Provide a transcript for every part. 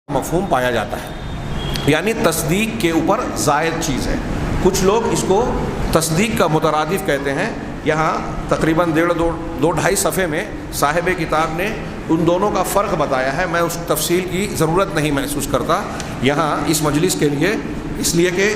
مفہوم پایا جاتا ہے، یعنی تصدیق کے اوپر زائد چیز ہے۔ کچھ لوگ اس کو تصدیق کا مترادف کہتے ہیں۔ یہاں تقریباً دو ڈھائی صفحے میں صاحب کتاب نے ان دونوں کا فرق بتایا ہے۔ میں اس تفصیل کی ضرورت نہیں محسوس کرتا یہاں اس مجلس کے لیے، اس لیے کہ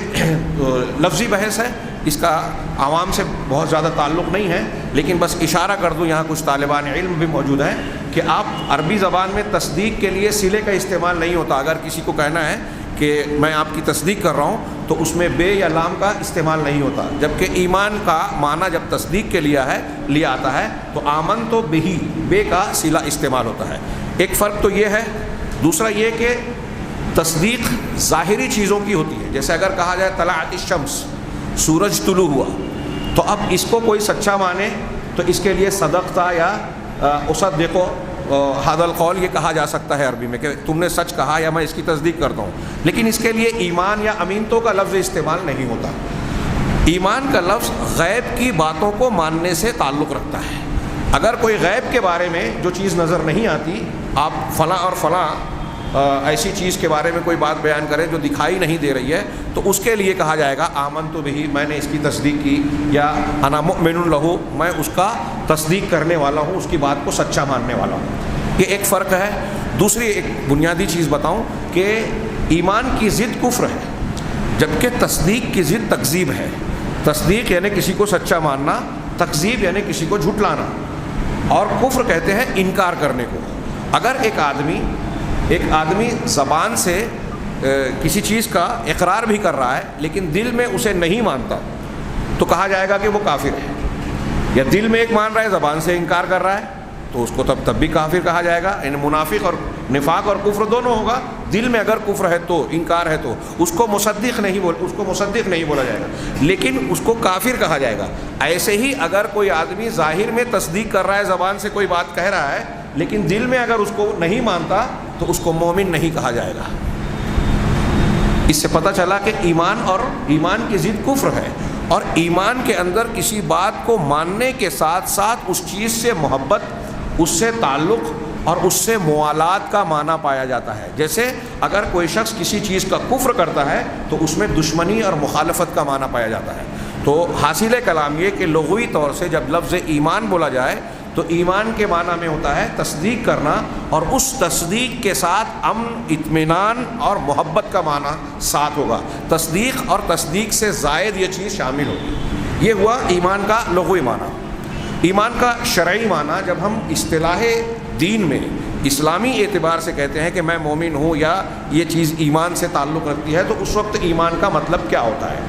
لفظی بحث ہے، اس کا عوام سے بہت زیادہ تعلق نہیں ہے، لیکن بس اشارہ کر دوں، یہاں کچھ طالبان علم بھی موجود ہیں کہ آپ عربی زبان میں تصدیق کے لیے صلے کا استعمال نہیں ہوتا۔ اگر کسی کو کہنا ہے کہ میں آپ کی تصدیق کر رہا ہوں تو اس میں بے یا لام کا استعمال نہیں ہوتا، جبکہ ایمان کا معنی جب تصدیق کے لیے آتا ہے تو آمن تو بہی، بے کا صلہ استعمال ہوتا ہے۔ ایک فرق تو یہ ہے۔ دوسرا یہ کہ تصدیق ظاہری چیزوں کی ہوتی ہے، جیسے اگر کہا جائے طلعت الشمس، سورج طلوع ہوا، تو اب اس کو کوئی سچا مانے تو اس کے لیے صدقتا یا اصدقو ھذا القول یہ کہا جا سکتا ہے عربی میں کہ تم نے سچ کہا یا میں اس کی تصدیق کرتا ہوں، لیکن اس کے لیے ایمان یا امینتوں کا لفظ استعمال نہیں ہوتا۔ ایمان کا لفظ غیب کی باتوں کو ماننے سے تعلق رکھتا ہے۔ اگر کوئی غیب کے بارے میں جو چیز نظر نہیں آتی، آپ فلاں اور فلاں ایسی چیز کے بارے میں کوئی بات بیان کریں جو دکھائی نہیں دے رہی ہے، تو اس کے لیے کہا جائے گا آمنت بہ، میں نے اس کی تصدیق کی، یا انا مؤمن لہ، میں اس کا تصدیق کرنے والا ہوں، اس کی بات کو سچا ماننے والا ہوں۔ یہ ایک فرق ہے۔ دوسری ایک بنیادی چیز بتاؤں کہ ایمان کی ضد کفر ہے، جبکہ تصدیق کی ضد تکذیب ہے۔ تصدیق یعنی کسی کو سچا ماننا، تکذیب یعنی کسی کو جھٹلانا، اور کفر کہتے ہیں انکار کرنے کو۔ اگر ایک آدمی زبان سے کسی چیز کا اقرار بھی کر رہا ہے لیکن دل میں اسے نہیں مانتا تو کہا جائے گا کہ وہ کافر ہے، یا دل میں ایک مان رہا ہے زبان سے انکار کر رہا ہے تو اس کو تب بھی کافر کہا جائے گا۔ یعنی منافق اور نفاق اور کفر دونوں ہوگا۔ دل میں اگر کفر ہے تو انکار ہے تو اس کو مصدق نہیں بولا جائے گا، لیکن اس کو کافر کہا جائے گا۔ ایسے ہی اگر کوئی آدمی ظاہر میں تصدیق کر رہا ہے، زبان سے کوئی بات کہہ رہا ہے، لیکن دل میں اگر اس کو نہیں مانتا تو اس کو مومن نہیں کہا جائے گا۔ اس سے پتہ چلا کہ ایمان کی ضد کفر ہے، اور ایمان کے اندر کسی بات کو ماننے کے ساتھ ساتھ اس چیز سے محبت، اس سے تعلق اور اس سے موالات کا معنی پایا جاتا ہے۔ جیسے اگر کوئی شخص کسی چیز کا کفر کرتا ہے تو اس میں دشمنی اور مخالفت کا معنی پایا جاتا ہے۔ تو حاصل کلام یہ کہ لغوی طور سے جب لفظ ایمان بولا جائے تو ایمان کے معنی میں ہوتا ہے تصدیق کرنا، اور اس تصدیق کے ساتھ امن، اطمینان اور محبت کا معنی ساتھ ہوگا۔ تصدیق اور تصدیق سے زائد یہ چیز شامل ہوگی۔ یہ ہوا ایمان کا لغوی معنی۔ ایمان کا شرعی معنی جب ہم اصطلاح دین میں اسلامی اعتبار سے کہتے ہیں کہ میں مومن ہوں یا یہ چیز ایمان سے تعلق رکھتی ہے، تو اس وقت ایمان کا مطلب کیا ہوتا ہے؟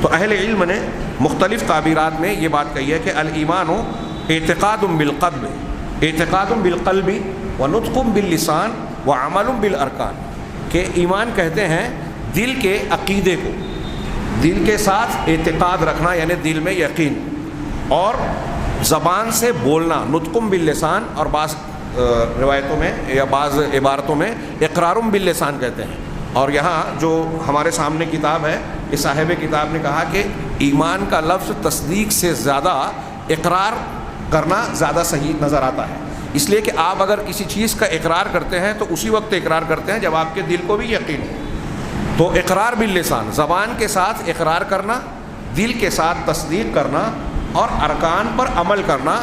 تو اہل علم نے مختلف تعبیرات میں یہ بات کہی ہے کہ الایمان اعتقاد بالقلب ونطق باللسان وعمل بالارکان، کہ ایمان کہتے ہیں دل کے عقیدے کو، دل کے ساتھ اعتقاد رکھنا یعنی دل میں یقین، اور زبان سے بولنا نطق باللسان، اور بعض روایتوں میں یا بعض عبارتوں میں اقرار باللسان کہتے ہیں۔ اور یہاں جو ہمارے سامنے کتاب ہے، اس صاحب کتاب نے کہا کہ ایمان کا لفظ تصدیق سے زیادہ اقرار کرنا زیادہ صحیح نظر آتا ہے، اس لیے کہ آپ اگر کسی چیز کا اقرار کرتے ہیں تو اسی وقت اقرار کرتے ہیں جب آپ کے دل کو بھی یقین ہو۔ تو اقرار باللسان، زبان کے ساتھ اقرار کرنا، دل کے ساتھ تصدیق کرنا، اور ارکان پر عمل کرنا،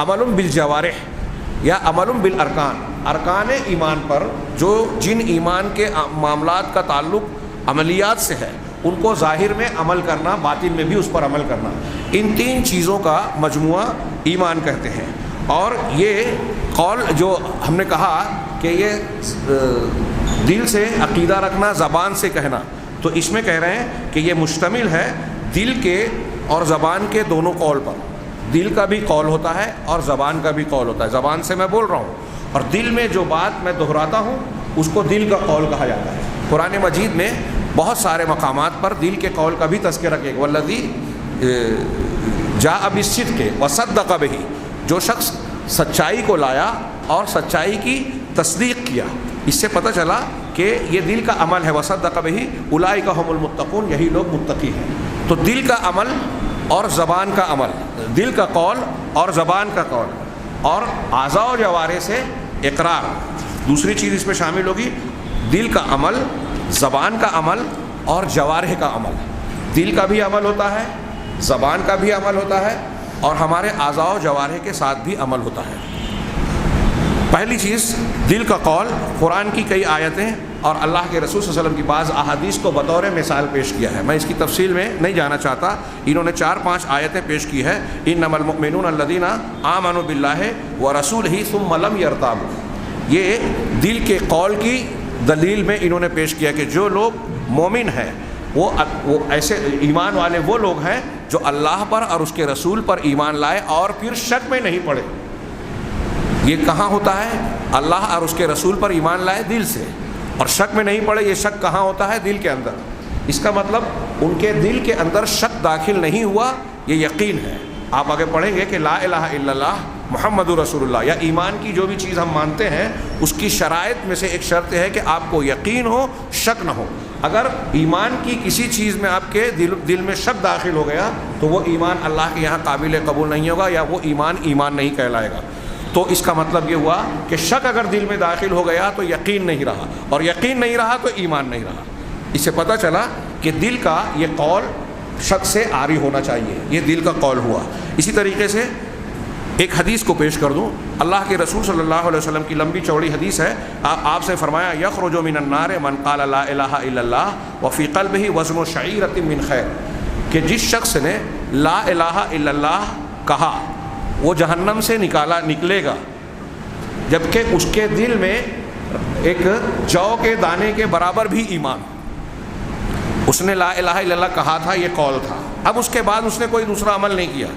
عمل بالجوارح یا عمل بالارکان، ارکان ایمان پر جو جن ایمان کے معاملات کا تعلق عملیات سے ہے ان کو ظاہر میں عمل کرنا، باطن میں بھی اس پر عمل کرنا، ان تین چیزوں کا مجموعہ ایمان کہتے ہیں۔ اور یہ قول جو ہم نے کہا کہ یہ دل سے عقیدہ رکھنا، زبان سے کہنا، تو اس میں کہہ رہے ہیں کہ یہ مشتمل ہے دل کے اور زبان کے دونوں قول پر۔ دل کا بھی قول ہوتا ہے اور زبان کا بھی قول ہوتا ہے، زبان سے میں بول رہا ہوں، اور دل میں جو بات میں دہراتا ہوں اس کو دل کا قول کہا جاتا ہے۔ قرآن مجید میں بہت سارے مقامات پر دل کے قول کا بھی تذکرہ کیا، والذی جاء بالصدق وصدق بہ، جو شخص سچائی کو لایا اور سچائی کی تصدیق کیا۔ اس سے پتہ چلا کہ یہ دل کا عمل ہے، وصدق بہ اولئک ھم المتقون، یہی لوگ متقی ہیں۔ تو دل کا عمل اور زبان کا عمل، دل کا قول اور زبان کا قول، اور اعضاء و جوارح سے اقرار۔ دوسری چیز اس میں شامل ہوگی دل کا عمل، زبان کا عمل اور جوارح کا عمل. دل کا بھی عمل ہوتا ہے، زبان کا بھی عمل ہوتا ہے اور ہمارے اعضاء و جوارح کے ساتھ بھی عمل ہوتا ہے. پہلی چیز دل کا قول. قرآن کی کئی آیتیں اور اللہ کے رسول صلی اللہ علیہ وسلم کی بعض احادیث کو بطور مثال پیش کیا ہے. میں اس کی تفصیل میں نہیں جانا چاہتا. انہوں نے 4-5 آیتیں پیش کی ہے. انما المؤمنون الذین آمنوا باللہ ورسولہ ثم لم یرتابوا. یہ دل کے قول کی دلیل میں انہوں نے پیش کیا کہ جو لوگ مومن ہیں وہ ایسے ایمان والے وہ لوگ ہیں جو اللہ پر اور اس کے رسول پر ایمان لائے اور پھر شک میں نہیں پڑے. یہ کہاں ہوتا ہے؟ اللہ اور اس کے رسول پر ایمان لائے دل سے اور شک میں نہیں پڑے. یہ شک کہاں ہوتا ہے؟ دل کے اندر. اس کا مطلب ان کے دل کے اندر شک داخل نہیں ہوا، یہ یقین ہے. آپ آگے پڑھیں گے کہ لا الہ الا اللہ محمد رسول اللہ، یا ایمان کی جو بھی چیز ہم مانتے ہیں اس کی شرائط میں سے ایک شرط ہے کہ آپ کو یقین ہو، شک نہ ہو. اگر ایمان کی کسی چیز میں آپ کے دل میں شک داخل ہو گیا تو وہ ایمان اللہ کے یہاں قابل قبول نہیں ہوگا، یا وہ ایمان نہیں کہلائے گا. تو اس کا مطلب یہ ہوا کہ شک اگر دل میں داخل ہو گیا تو یقین نہیں رہا، اور یقین نہیں رہا تو ایمان نہیں رہا. اس سے پتہ چلا کہ دل کا یہ قول شک سے عاری ہونا چاہیے. یہ دل کا قول ہوا. اسی طریقے سے ایک حدیث کو پیش کر دوں. اللہ کے رسول صلی اللہ علیہ وسلم کی لمبی چوڑی حدیث ہے. آپ سے فرمایا یخرج من النار من قال لا الہ الا اللہ وفی قلبہ وزن شعیرۃ من خیر، کہ جس شخص نے لا الہ الا اللہ کہا وہ جہنم سے نکلے گا جبکہ اس کے دل میں ایک جو کے دانے کے برابر بھی ایمان. اس نے لا الہ الا اللہ کہا تھا، یہ قول تھا. اب اس کے بعد اس نے کوئی دوسرا عمل نہیں کیا،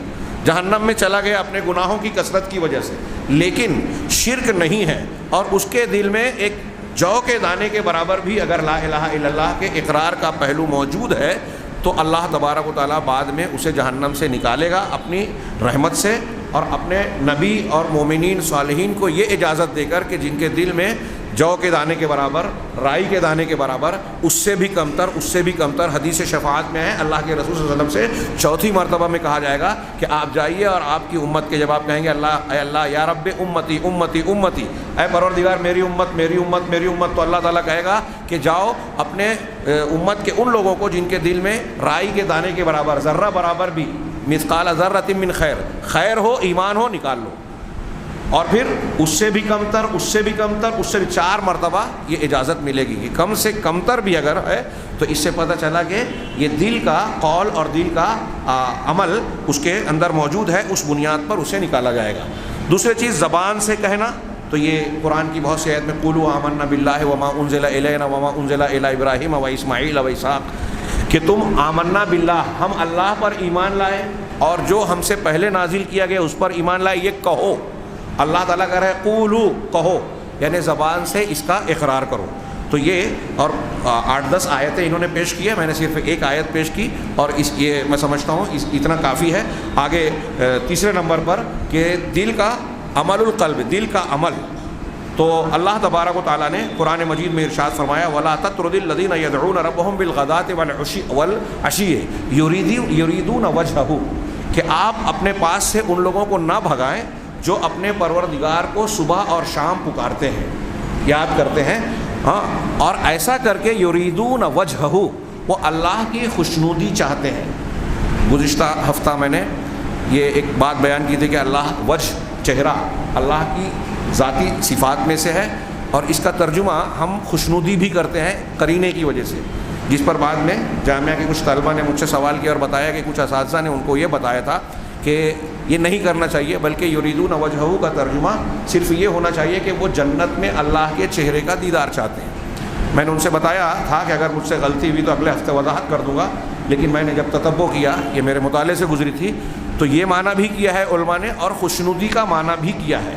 جہنم میں چلا گیا اپنے گناہوں کی کثرت کی وجہ سے. لیکن شرک نہیں ہے اور اس کے دل میں ایک جو کے دانے کے برابر بھی اگر لا الہ الا اللہ کے اقرار کا پہلو موجود ہے تو اللہ تبارک و تعالیٰ بعد میں اسے جہنم سے نکالے گا اپنی رحمت سے، اور اپنے نبی اور مومنین صالحین کو یہ اجازت دے کر کہ جن کے دل میں جو کے دانے کے برابر، رائی کے دانے کے برابر، اس سے بھی کمتر حدیث شفاعت میں ہے. اللہ کے رسول صلی اللہ علیہ وسلم سے چوتھی مرتبہ میں کہا جائے گا کہ آپ جائیے اور آپ کی امت کے جب آپ کہیں گے اے اللہ یا رب امتی امتی امتی، اے پروردگار میری امت میری امت میری امت، تو اللہ تعالیٰ کہے گا کہ جاؤ اپنے امت کے ان لوگوں کو جن کے دل میں رائی کے دانے کے برابر، ذرہ برابر بھی، مثقال ذرۃ من خیر ہو، ایمان ہو، نکال لو. اور پھر اس سے بھی کمتر، اس سے بھی کمتر، اس سے بھی 4 مرتبہ یہ اجازت ملے گی. یہ کم سے کمتر بھی اگر ہے تو اس سے پتہ چلا کہ یہ دل کا قول اور دل کا عمل اس کے اندر موجود ہے، اس بنیاد پر اسے نکالا جائے گا. دوسری چیز زبان سے کہنا، تو یہ قرآن کی بہت سی آیت میں قولوا آمنا باللہ وما انزل الینا وما انزل الی ابراہیم و اسماعیل و اسحاق، کہ تم آمنا باللہ، ہم اللہ پر ایمان لائے اور جو ہم سے پہلے نازل کیا گیا اس پر ایمان لائے. یہ کہو، اللہ تعالیٰ کہہ رہا ہے قولو، کہو، یعنی زبان سے اس کا اقرار کرو. تو یہ اور 8-10 آیتیں انہوں نے پیش کی ہے. میں نے صرف ایک آیت پیش کی اور یہ میں سمجھتا ہوں اتنا کافی ہے. آگے تیسرے نمبر پر کہ دل کا عمل القلب، دل کا عمل. تو اللہ تبارک و تعالیٰ نے قرآن مجید میں ارشاد فرمایا وَلَا تَطْرُدِ الَّذِينَ يَدْعُونَ رَبَّهُمْ بِالْغَدَاةِ وَالْعَشِيِّ يُرِيدُونَ وَجْهَهُ، کہ آپ اپنے پاس سے ان لوگوں کو نہ بھگائیں جو اپنے پروردگار کو صبح اور شام پکارتے ہیں، یاد کرتے ہیں. ہاں، اور ایسا کر کے یریدون وجہہ، وہ اللہ کی خوشنودی چاہتے ہیں. گزشتہ ہفتہ میں نے یہ ایک بات بیان کی تھی کہ اللہ وجہ، چہرہ، اللہ کی ذاتی صفات میں سے ہے، اور اس کا ترجمہ ہم خوشنودی بھی کرتے ہیں قرینے کی وجہ سے، جس پر بعد میں جامعہ کے کچھ طلبہ نے مجھ سے سوال کیا اور بتایا کہ کچھ اساتذہ نے ان کو یہ بتایا تھا کہ یہ نہیں کرنا چاہیے، بلکہ یریدون وجہہ کا ترجمہ صرف یہ ہونا چاہیے کہ وہ جنت میں اللہ کے چہرے کا دیدار چاہتے ہیں. میں نے ان سے بتایا تھا کہ اگر مجھ سے غلطی ہوئی تو اگلے ہفتے وضاحت کر دوں گا، لیکن میں نے جب تتبع کیا، یہ میرے مطالعے سے گزری تھی، تو یہ معنی بھی کیا ہے علماء نے اور خوشنودی کا معنی بھی کیا ہے.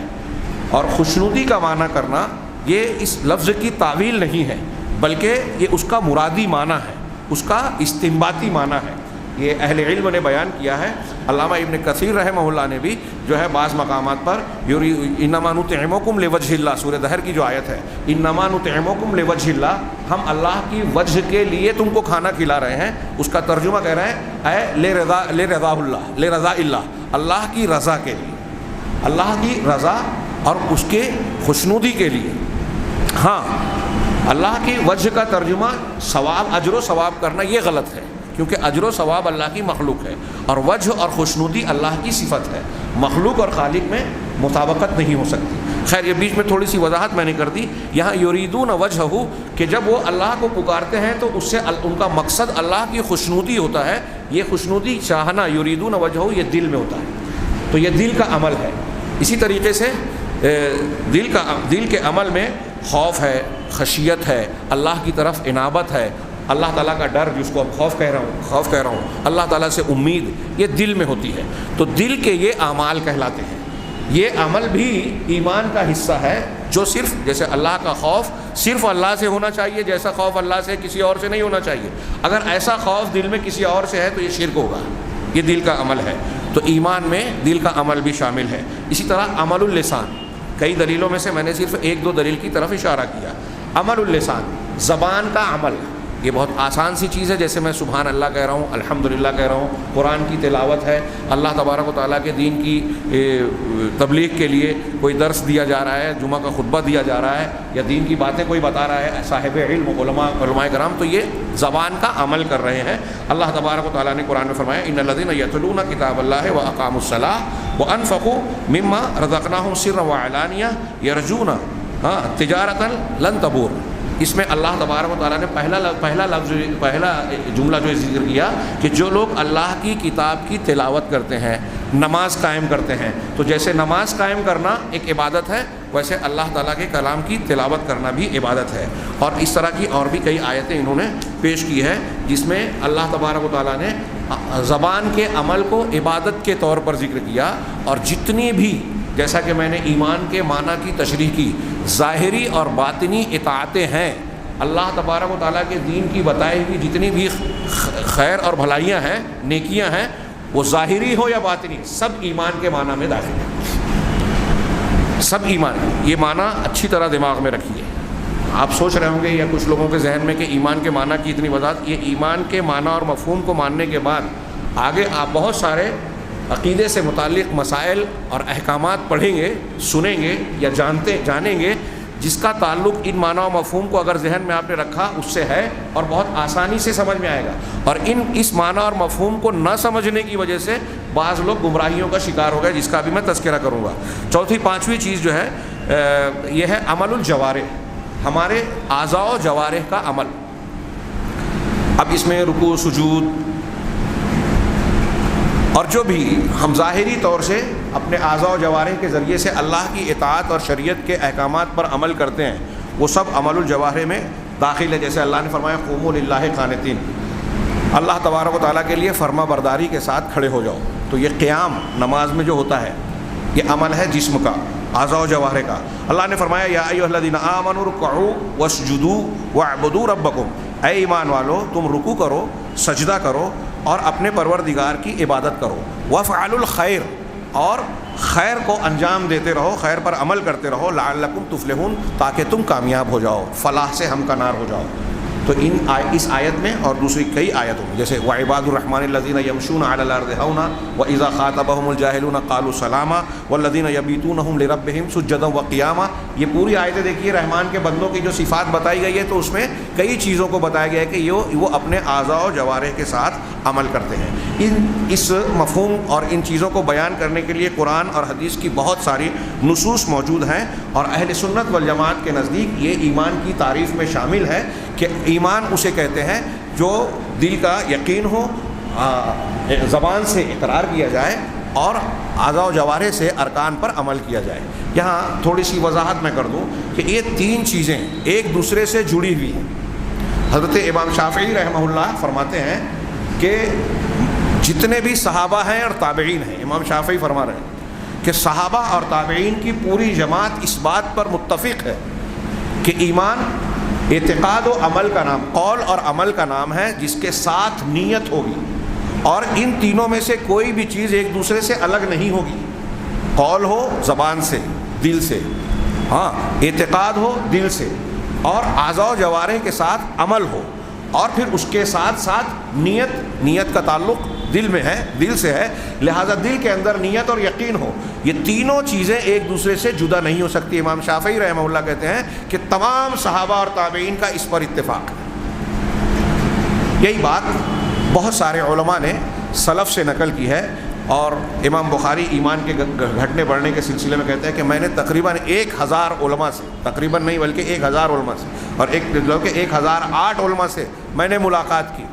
اور خوشنودی کا معنی کرنا یہ اس لفظ کی تعویل نہیں ہے، بلکہ یہ اس کا مرادی معنی ہے، اس کا استنباطی معنی ہے. یہ اہل علم نے بیان کیا ہے. علامہ ابن کثیر رحمہ اللہ نے بھی جو ہے بعض مقامات پر انما نطعمکم لوجہ اللہ، سورہ دہر کی جو آیت ہے، انما نطعمکم لوجہ اللہ، ہم اللہ کی وجہ کے لیے تم کو کھانا کھلا رہے ہیں، اس کا ترجمہ کہہ رہے ہیں اے لرضا اللہ، لرضا اللہ، اللہ کی رضا کے لیے، اللہ کی رضا اور اس کے خوشنودی کے لیے. ہاں، اللہ کی وجہ کا ترجمہ ثواب، اجر و ثواب کرنا یہ غلط ہے، کیونکہ اجر و ثواب اللہ کی مخلوق ہے، اور وجہ اور خوشنودی اللہ کی صفت ہے، مخلوق اور خالق میں مطابقت نہیں ہو سکتی۔ خیر یہ بیچ میں تھوڑی سی وضاحت میں نے کر دی، یہاں یریدون وجہہ کہ جب وہ اللہ کو پکارتے ہیں تو اس سے ان کا مقصد اللہ کی خوشنودی ہوتا ہے، یہ خوشنودی چاہنا یریدون وجہہ یہ دل میں ہوتا ہے، تو یہ دل کا عمل ہے۔ اسی طریقے سے دل کے عمل میں خوف ہے، خشیت ہے، اللہ کی طرف انابت ہے، اللہ تعالیٰ کا ڈر جس کو اب خوف کہہ رہا ہوں، اللہ تعالیٰ سے امید، یہ دل میں ہوتی ہے، تو دل کے یہ اعمال کہلاتے ہیں۔ یہ عمل بھی ایمان کا حصہ ہے، جو صرف جیسے اللہ کا خوف صرف اللہ سے ہونا چاہیے، جیسا خوف اللہ سے کسی اور سے نہیں ہونا چاہیے، اگر ایسا خوف دل میں کسی اور سے ہے تو یہ شرک ہوگا، یہ دل کا عمل ہے، تو ایمان میں دل کا عمل بھی شامل ہے۔ اسی طرح عمل اللسان، کئی دلیلوں میں سے میں نے صرف ایک دو دلیل کی طرف اشارہ کیا۔ عمل اللسان زبان کا عمل، یہ بہت آسان سی چیز ہے، جیسے میں سبحان اللہ کہہ رہا ہوں، الحمدللہ کہہ رہا ہوں، قرآن کی تلاوت ہے، اللہ تبارک و تعالیٰ کے دین کی تبلیغ کے لیے کوئی درس دیا جا رہا ہے، جمعہ کا خطبہ دیا جا رہا ہے، یا دین کی باتیں کوئی بتا رہا ہے صاحب علم علماء کرام، تو یہ زبان کا عمل کر رہے ہیں۔ اللہ تبارک و تعالیٰ نے قرآن میں فرمایا ان الذین یتلون کتاب اللہ واقاموا الصلاۃ وانفقوا مما رزقناہم سرا وعلانیہ یرجون تجارتا لن تبور۔ اس میں اللہ تبارک و تعالیٰ نے پہلا جملہ جو ذکر کیا کہ جو لوگ اللہ کی کتاب کی تلاوت کرتے ہیں، نماز قائم کرتے ہیں، تو جیسے نماز قائم کرنا ایک عبادت ہے، ویسے اللہ تعالیٰ کے کلام کی تلاوت کرنا بھی عبادت ہے۔ اور اس طرح کی اور بھی کئی آیتیں انہوں نے پیش کی ہے جس میں اللہ تبارک و تعالیٰ نے زبان کے عمل کو عبادت کے طور پر ذکر کیا، اور جتنی بھی جیسا کہ میں نے ایمان کے معنی کی تشریح کی، ظاہری اور باطنی اطاعتیں ہیں، اللہ تبارک و تعالیٰ کے دین کی بتائی ہوئی جتنی بھی خیر اور بھلائیاں ہیں، نیکیاں ہیں، وہ ظاہری ہو یا باطنی، سب ایمان کے معنی میں داخل ہیں، سب ایمان۔ یہ معنی اچھی طرح دماغ میں رکھیے۔ آپ سوچ رہے ہوں گے یا کچھ لوگوں کے ذہن میں کہ ایمان کے معنی کی اتنی وضاحت، یہ ایمان کے معنی اور مفہوم کو ماننے کے بعد آگے آپ بہت سارے عقیدے سے متعلق مسائل اور احکامات پڑھیں گے، سنیں گے یا جانیں گے، جس کا تعلق ان معنی و مفہوم کو اگر ذہن میں آپ نے رکھا اس سے ہے، اور بہت آسانی سے سمجھ میں آئے گا۔ اور اس معنی اور مفہوم کو نہ سمجھنے کی وجہ سے بعض لوگ گمراہیوں کا شکار ہو گئے، جس کا بھی میں تذکرہ کروں گا۔ چوتھی پانچویں چیز جو ہے یہ ہے عمل الجوارح، ہمارے اعضاء و جوارح کا عمل۔ اب اس میں رکوع، سجود اور جو بھی ہم ظاہری طور سے اپنے اعضاء و جوارح کے ذریعے سے اللہ کی اطاعت اور شریعت کے احکامات پر عمل کرتے ہیں، وہ سب عمل الجوارح میں داخل ہے۔ جیسے اللہ نے فرمایا قوموا للہ قانتین، اللہ تبارک و تعالیٰ کے لیے فرما برداری کے ساتھ کھڑے ہو جاؤ، تو یہ قیام نماز میں جو ہوتا ہے یہ عمل ہے جسم کا، اعضاء و جوارح کا۔ اللہ نے فرمایا یا ایھا الذین آمنوا ارکعوا واسجدوا واعبدوا ربکم، اے ایمان والو تم رکوع کرو، سجدہ کرو اور اپنے پروردگار کی عبادت کرو، وافعلوا الخیر، اور خیر کو انجام دیتے رہو، خیر پر عمل کرتے رہو، لعلکم تفلحون، تاکہ تم کامیاب ہو جاؤ، فلاح سے ہمکنار ہو جاؤ۔ تو اس آیت میں اور دوسری کئی آیتوں میں جیسے وعباد الرحمن الذین یمشون علی الارض ہونا واذا خاطبهم الجاہلون قالوا سلاما والذین یبیتونہم لربہم سجدا وقیاما، یہ پوری آیتیں دیکھیے رحمان کے بندوں کی جو صفات بتائی گئی ہے، تو اس میں کئی چیزوں کو بتایا گیا ہے کہ وہ اپنے اعضاء و جوارح کے ساتھ عمل کرتے ہیں۔ اس مفہوم اور ان چیزوں کو بیان کرنے کے لیے قرآن اور حدیث کی بہت ساری نصوص موجود ہیں، اور اہل سنت والجماعت کے نزدیک یہ ایمان کی تعریف میں شامل ہے کہ ایمان اسے کہتے ہیں جو دل کا یقین ہو، زبان سے اقرار کیا جائے اور اعضاء و جوارح سے ارکان پر عمل کیا جائے۔ یہاں تھوڑی سی وضاحت میں کر دوں کہ یہ تین چیزیں ایک دوسرے سے جڑی ہوئی ہیں۔ حضرت امام شافعی رحمہ اللہ فرماتے ہیں کہ جتنے بھی صحابہ ہیں اور تابعین ہیں، امام شافعی فرما رہے ہیں کہ صحابہ اور تابعین کی پوری جماعت اس بات پر متفق ہے کہ ایمان اعتقاد و عمل کا نام، قول اور عمل کا نام ہے، جس کے ساتھ نیت ہوگی، اور ان تینوں میں سے کوئی بھی چیز ایک دوسرے سے الگ نہیں ہوگی۔ قول ہو زبان سے، دل سے، اعتقاد ہو دل سے، اور اعضاء و جوارح کے ساتھ عمل ہو، اور پھر اس کے ساتھ ساتھ نیت کا تعلق دل میں ہے، دل سے ہے، لہٰذا دل کے اندر نیت اور یقین ہو، یہ تینوں چیزیں ایک دوسرے سے جدا نہیں ہو سکتی۔ امام شافعی رحمہ اللہ کہتے ہیں کہ تمام صحابہ اور تابعین کا اس پر اتفاق ہے۔ یہی بات بہت سارے علماء نے سلف سے نقل کی ہے، اور امام بخاری ایمان کے گھٹنے بڑھنے کے سلسلے میں کہتے ہیں کہ میں نے تقریباً 1000 علماء سے، تقریباً نہیں بلکہ 1000 علماء سے، اور 1008 علماء سے میں نے ملاقات کی،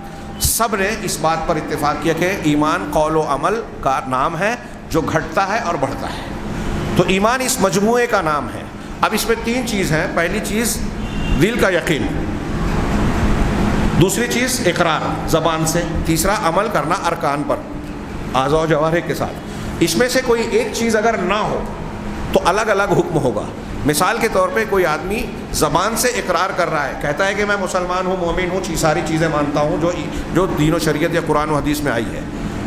سب نے اس بات پر اتفاق کیا کہ ایمان قول و عمل کا نام ہے جو گھٹتا ہے اور بڑھتا ہے۔ تو ایمان اس مجموعے کا نام ہے۔ اب اس میں 3 چیز ہیں۔ پہلی چیز دل کا یقین، دوسری چیز اقرار زبان سے، تیسرا عمل کرنا ارکان پر اعضاء و جوارح کے ساتھ۔ اس میں سے کوئی ایک چیز اگر نہ ہو تو الگ الگ حکم ہوگا۔ مثال کے طور پہ کوئی آدمی زبان سے اقرار کر رہا ہے، کہتا ہے کہ میں مسلمان ہوں، مومن ہوں، ساری چیزیں مانتا ہوں جو دین و شریعت یا قرآن و حدیث میں آئی ہے،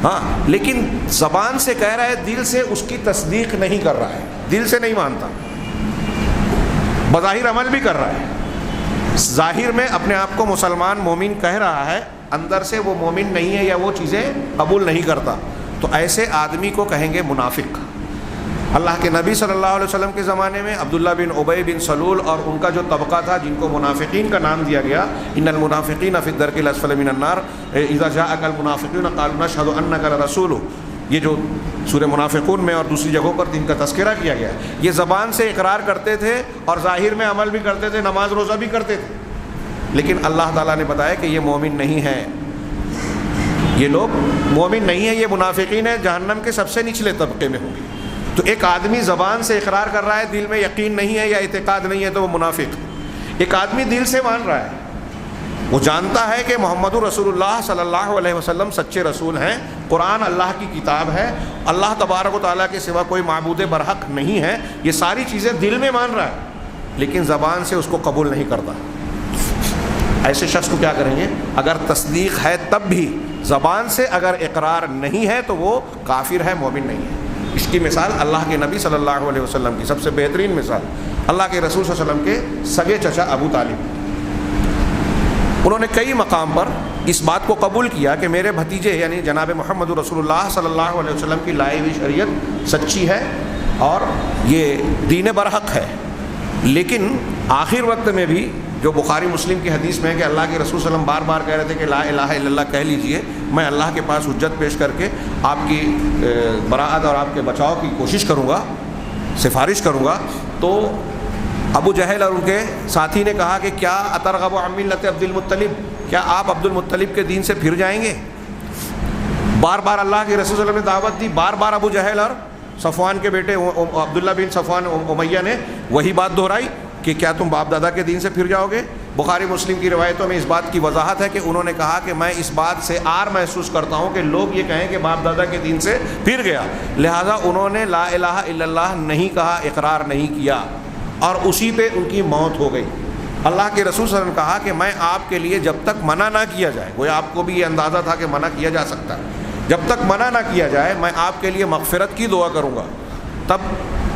ہاں، لیکن زبان سے کہہ رہا ہے، دل سے اس کی تصدیق نہیں کر رہا ہے، دل سے نہیں مانتا، بظاہر عمل بھی کر رہا ہے، ظاہر میں اپنے آپ کو مسلمان مومن کہہ رہا ہے، اندر سے وہ مومن نہیں ہے یا وہ چیزیں قبول نہیں کرتا، تو ایسے آدمی کو کہیں گے منافق۔ اللہ کے نبی صلی اللہ علیہ وسلم کے زمانے میں عبداللہ بن ابی بن سلول اور ان کا جو طبقہ تھا جن کو منافقین کا نام دیا گیا، ان المنافقین فی الدرک الاسفل من النار اذا جاءک المنافقون قالوا نشهد انک لرسول، یہ جو سورہ منافقون میں اور دوسری جگہوں پر ان کا تذکرہ کیا گیا ہے، یہ زبان سے اقرار کرتے تھے اور ظاہر میں عمل بھی کرتے تھے، نماز روزہ بھی کرتے تھے، لیکن اللہ تعالیٰ نے بتایا کہ یہ مومن نہیں ہے، یہ لوگ مومن نہیں ہیں، یہ منافقین ہیں، جہنم کے سب سے نچلے طبقے میں ہوں گے۔ تو ایک آدمی زبان سے اقرار کر رہا ہے، دل میں یقین نہیں ہے یا اعتقاد نہیں ہے، تو وہ منافق ہے۔ ایک آدمی دل سے مان رہا ہے، وہ جانتا ہے کہ محمد رسول اللہ صلی اللہ علیہ وسلم سچے رسول ہیں، قرآن اللہ کی کتاب ہے، اللہ تبارک و تعالیٰ کے سوا کوئی معبود برحق نہیں ہے، یہ ساری چیزیں دل میں مان رہا ہے، لیکن زبان سے اس کو قبول نہیں کرتا۔ ایسے شخص کو کیا کریں گے؟ اگر تصدیق ہے تب بھی، زبان سے اگر اقرار نہیں ہے تو وہ کافر ہے، مومن نہیں ہے۔ اس کی مثال اللہ کے نبی صلی اللہ علیہ وسلم کی سب سے بہترین مثال اللہ کے رسول صلی اللہ علیہ وسلم کے سگے چچا ابو طالب، انہوں نے کئی مقام پر اس بات کو قبول کیا کہ میرے بھتیجے یعنی جناب محمد رسول اللہ صلی اللہ علیہ وسلم کی لائی ہوئی شریعت سچی ہے اور یہ دین برحق ہے، لیکن آخر وقت میں بھی جو بخاری مسلم کی حدیث میں ہے کہ اللہ کے رسول صلی اللہ علیہ وسلم بار بار کہہ رہے تھے کہ لا الہ الا اللہ کہہ لیجئے، میں اللہ کے پاس حجت پیش کر کے آپ کی براءت اور آپ کے بچاؤ کی کوشش کروں گا، سفارش کروں گا۔ تو ابو جہل اور ان کے ساتھی نے کہا کہ کیا اترغب عن ملت عبد المطلب، کیا آپ عبد المطلب کے دین سے پھر جائیں گے؟ بار بار اللہ کے رسول صلی اللہ علیہ وسلم نے دعوت دی، بار بار ابو جہل اور صفوان کے بیٹے عبداللہ بن صفوان امیہ نے وہی بات دہرائی کہ کیا تم باپ دادا کے دین سے پھر جاؤ گے؟ بخاری مسلم کی روایتوں میں اس بات کی وضاحت ہے کہ انہوں نے کہا کہ میں اس بات سے عار محسوس کرتا ہوں کہ لوگ یہ کہیں کہ باپ دادا کے دین سے پھر گیا، لہٰذا انہوں نے لا الہ الا اللہ نہیں کہا، اقرار نہیں کیا، اور اسی پہ ان کی موت ہو گئی۔ اللہ کے رسول صلی اللہ علیہ وسلم نے کہا کہ میں آپ کے لیے جب تک منع نہ کیا جائے، وہ آپ کو بھی یہ اندازہ تھا کہ منع کیا جا سکتا ہے، جب تک منع نہ کیا جائے میں آپ کے لیے مغفرت کی دعا کروں گا۔ تب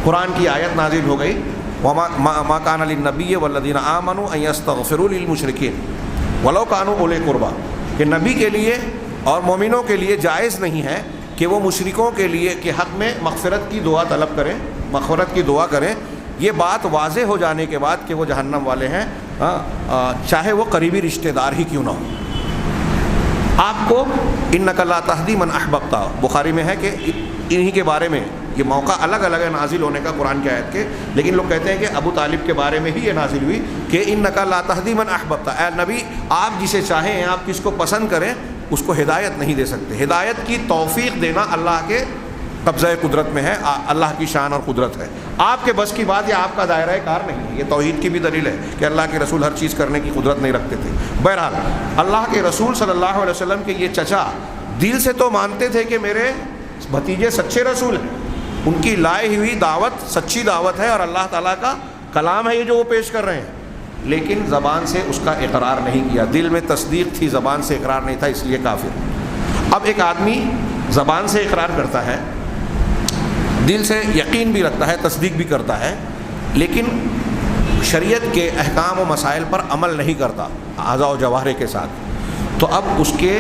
قرآن کی آیت نازل ہو گئی، وَمَا كَانَ لِلنَّبِيِّ وَالَّذِينَ آمَنُوا أَن يَسْتَغْفِرُوا لِلْمُشْرِكِينَ وَلَوْ كَانُوا أُولِي قُرْبَىٰ، کہ نبی کے لیے اور مومنوں کے لیے جائز نہیں ہے کہ وہ مشرکوں کے لیے کے حق میں مغفرت کی دعا طلب کریں، مغفرت کی دعا کریں۔ یہ بات واضح ہو جانے کے بعد کہ وہ جہنم والے ہیں، چاہے وہ قریبی رشتہ دار ہی کیوں نہ ہو۔ آپ کو اِنَّکَ لَا تَهْدِی مَنْ أَحْبَبْتَ، بخاری میں ہے کہ انہی کے بارے میں یہ موقع الگ الگ ہے نازل ہونے کا قرآن کی آیت کے، لیکن لوگ کہتے ہیں کہ ابو طالب کے بارے میں ہی یہ نازل ہوئی کہ اِنَّکَ لَا تَهْدِی مَنْ أَحْبَبْتَ، اے نبی آپ جسے چاہیں، آپ کس کو پسند کریں اس کو ہدایت نہیں دے سکتے۔ ہدایت کی توفیق دینا اللہ کے قبضہ قدرت میں ہے، اللہ کی شان اور قدرت ہے، آپ کے بس کی بات یا آپ کا دائرہ کار نہیں ہے۔ یہ توحید کی بھی دلیل ہے کہ اللہ کے رسول ہر چیز کرنے کی قدرت نہیں رکھتے تھے۔ بہرحال اللہ کے رسول صلی اللہ علیہ وسلم کے یہ چچا دل سے تو مانتے تھے کہ میرے بھتیجے سچے رسول ہیں، ان کی لائی ہوئی دعوت سچی دعوت ہے اور اللہ تعالیٰ کا کلام ہے یہ جو وہ پیش کر رہے ہیں، لیکن زبان سے اس کا اقرار نہیں کیا، دل میں تصدیق تھی، زبان سے اقرار نہیں تھا، اس لیے کافر۔ اب ایک آدمی زبان سے اقرار کرتا ہے، دل سے یقین بھی رکھتا ہے، تصدیق بھی کرتا ہے، لیکن شریعت کے احکام و مسائل پر عمل نہیں کرتا اعضاء و جوارح کے ساتھ، تو اب اس کے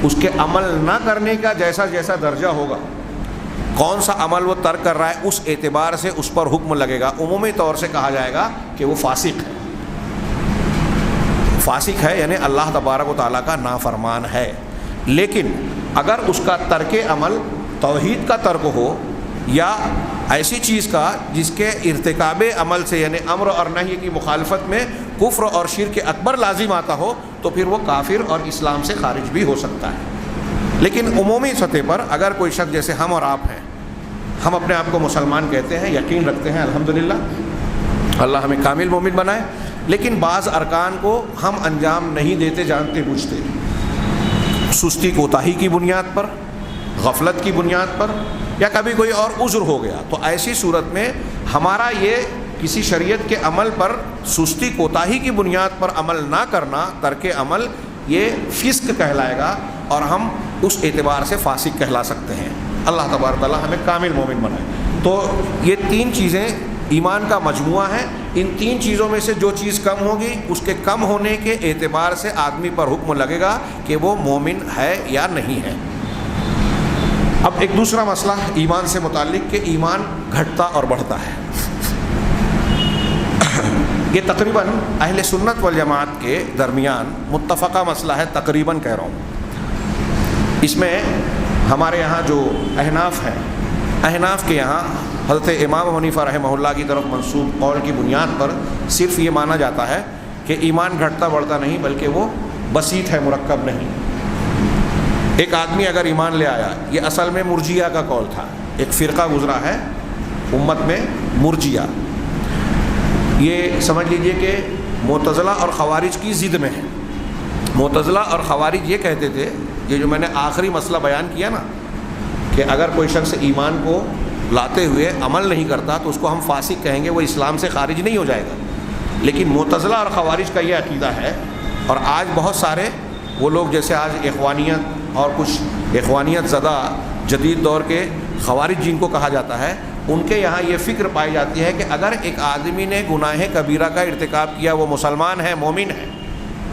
اس کے عمل نہ کرنے کا جیسا جیسا درجہ ہوگا، کون سا عمل وہ ترک کر رہا ہے اس اعتبار سے اس پر حکم لگے گا۔ عمومی طور سے کہا جائے گا کہ وہ فاسق ہے، فاسق ہے یعنی اللہ تبارک و تعالیٰ کا نافرمان ہے۔ لیکن اگر اس کا ترک عمل توحید کا ترک ہو یا ایسی چیز کا جس کے ارتکاب عمل سے یعنی امر اور نہی کی مخالفت میں کفر اور شرک اکبر لازم آتا ہو تو پھر وہ کافر اور اسلام سے خارج بھی ہو سکتا ہے۔ لیکن عمومی سطح پر اگر کوئی شخص جیسے ہم اور آپ ہیں، ہم اپنے آپ کو مسلمان کہتے ہیں، یقین رکھتے ہیں الحمدللہ، اللہ ہمیں کامل مومن بنائے، لیکن بعض ارکان کو ہم انجام نہیں دیتے جانتے بوجھتے، سستی کوتاہی کی بنیاد پر، غفلت کی بنیاد پر، یا کبھی کوئی اور عذر ہو گیا، تو ایسی صورت میں ہمارا یہ کسی شریعت کے عمل پر سستی کوتاہی کی بنیاد پر عمل نہ کرنا، ترک عمل، یہ فسق کہلائے گا اور ہم اس اعتبار سے فاسق کہلا سکتے ہیں۔ اللہ تبارک تعالیٰ ہمیں کامل مومن بنائے۔ تو یہ تین چیزیں ایمان کا مجموعہ ہے، ان تین چیزوں میں سے جو چیز کم ہوگی اس کے کم ہونے کے اعتبار سے آدمی پر حکم لگے گا کہ وہ مومن ہے یا نہیں ہے۔ اب ایک دوسرا مسئلہ ایمان سے متعلق کہ ایمان گھٹتا اور بڑھتا ہے۔ یہ تقریباً اہل سنت والجماعت کے درمیان متفقہ مسئلہ ہے، تقریباً کہہ رہا ہوں۔ اس میں ہمارے یہاں جو احناف ہیں، احناف کے یہاں حضرت امام حنیفہ رحمہ اللہ کی طرف منسوب قول کی بنیاد پر صرف یہ مانا جاتا ہے کہ ایمان گھٹتا بڑھتا نہیں بلکہ وہ بسیط ہے، مرکب نہیں۔ ایک آدمی اگر ایمان لے آیا، یہ اصل میں مرجیہ کا قول تھا، ایک فرقہ گزرا ہے امت میں مرجیہ، یہ سمجھ لیجئے کہ معتزلہ اور خوارج کی ضد میں ہے۔ معتزلہ اور خوارج یہ کہتے تھے، یہ جو میں نے آخری مسئلہ بیان کیا نا کہ اگر کوئی شخص ایمان کو لاتے ہوئے عمل نہیں کرتا تو اس کو ہم فاسق کہیں گے، وہ اسلام سے خارج نہیں ہو جائے گا۔ لیکن معتزلہ اور خوارج کا یہ عقیدہ ہے، اور آج بہت سارے وہ لوگ جیسے آج اخوانیت اور کچھ اخوانیت زدہ جدید دور کے خوارج جن کو کہا جاتا ہے، ان کے یہاں یہ فکر پائی جاتی ہے کہ اگر ایک آدمی نے گناہ کبیرہ کا ارتکاب کیا، وہ مسلمان ہے، مومن ہے،